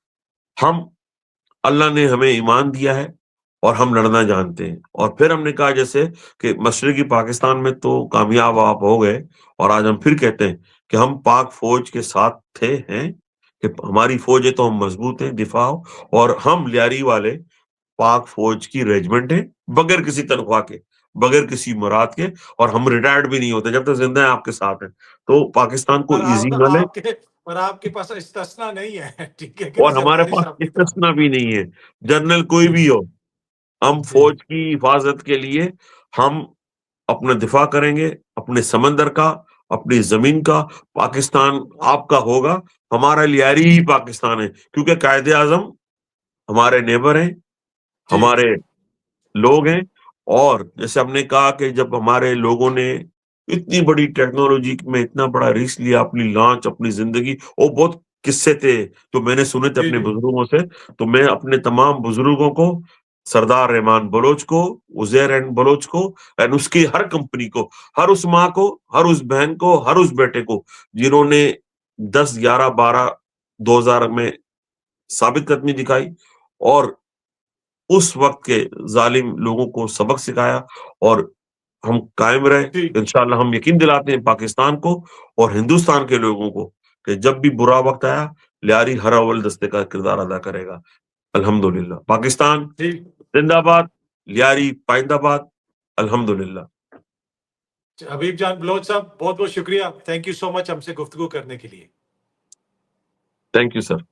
हम अल्लाह ने हमें ईमान दिया है और हम लड़ना जानते हैं। और फिर हमने कहा जैसे कि मशरिकी पाकिस्तान में तो कामयाब आप हो गए और आज हम फिर कहते हैं कि हम पाक फ़ौज के साथ थे, हैं, कि हमारी फ़ौज है तो हम मज़बूत हैं, दिफ़ा हो और हम लियारी वाले पाक फ़ौज की रेजिमेंट है, बगैर किसी तनख्वाह के, बगैर किसी मुराद के और हम रिटायर्ड भी नहीं होते, जब तक ज़िंदा हैं आपके साथ हैं। तो पाकिस्तान को पर आप ईज़ी ना लें आपके पास इस्तिस्ना नहीं है, ठीक है कि नहीं, और हमारे ज़रदारी पास साहब की तरह? इस्तिस्ना भी नहीं है, जनरल कोई जी, भी हो, हम जी, फ़ौज की हिफाज़त के लिए हम अपना दिफ़ा करेंगे, अपने समंदर का, अपनी ज़मीन का, पाकिस्तान आपका होगा, हमारा लियारी ही पाकिस्तान है, क्योंकि कायदे-आज़म हमारे नेबर हैं, जी, हमारे लोग हैं और जैसे हमने कहा कि जब हमारे लोगों ने इतनी बड़ी टेक्नोलॉजी में इतना बड़ा रिस्क लिया, अपनी लॉन्च, अपनी ज़िंदगी और बहुत किस्से थे, जो मैंने सुने थे जी, अपने जी। बुज़ुर्गों से, तो मैं अपने तमाम बुज़ुर्गों को, सरदार रहमान बलोच को, उज़ैर एंड बलोच को एंड उसकी हर कंपनी को, हर उस माँ को, हर उस बहन को, हर उस बेटे को, जिन्होंने 10, 11, 12, 2000 में साबित कदमी दिखाई और उस वक़्त के ज़ालिम लोगों को सबक सिखाया और हम कायम रहे। जी, इंशाअल्लाह हम यकीन दिलाते हैं पाकिस्तान को और हिंदुस्तान के लोगों को कि जब भी बुरा वक़्त आया, लियारी हर अव्वल दस्ते का किरदार अदा करेगा। अल्हम्दुलिल्लाह। पाकिस्तान जी। ज़िंदाबाद, लियारी पाइंदाबाद, अल्हम्दुलिल्लाह। हबीब जान बलोच साहब, बहुत-बहुत शुक्रिया। थैंक यू सो मच हमसे गुफ्तगू करने के लिए। Thank you sir.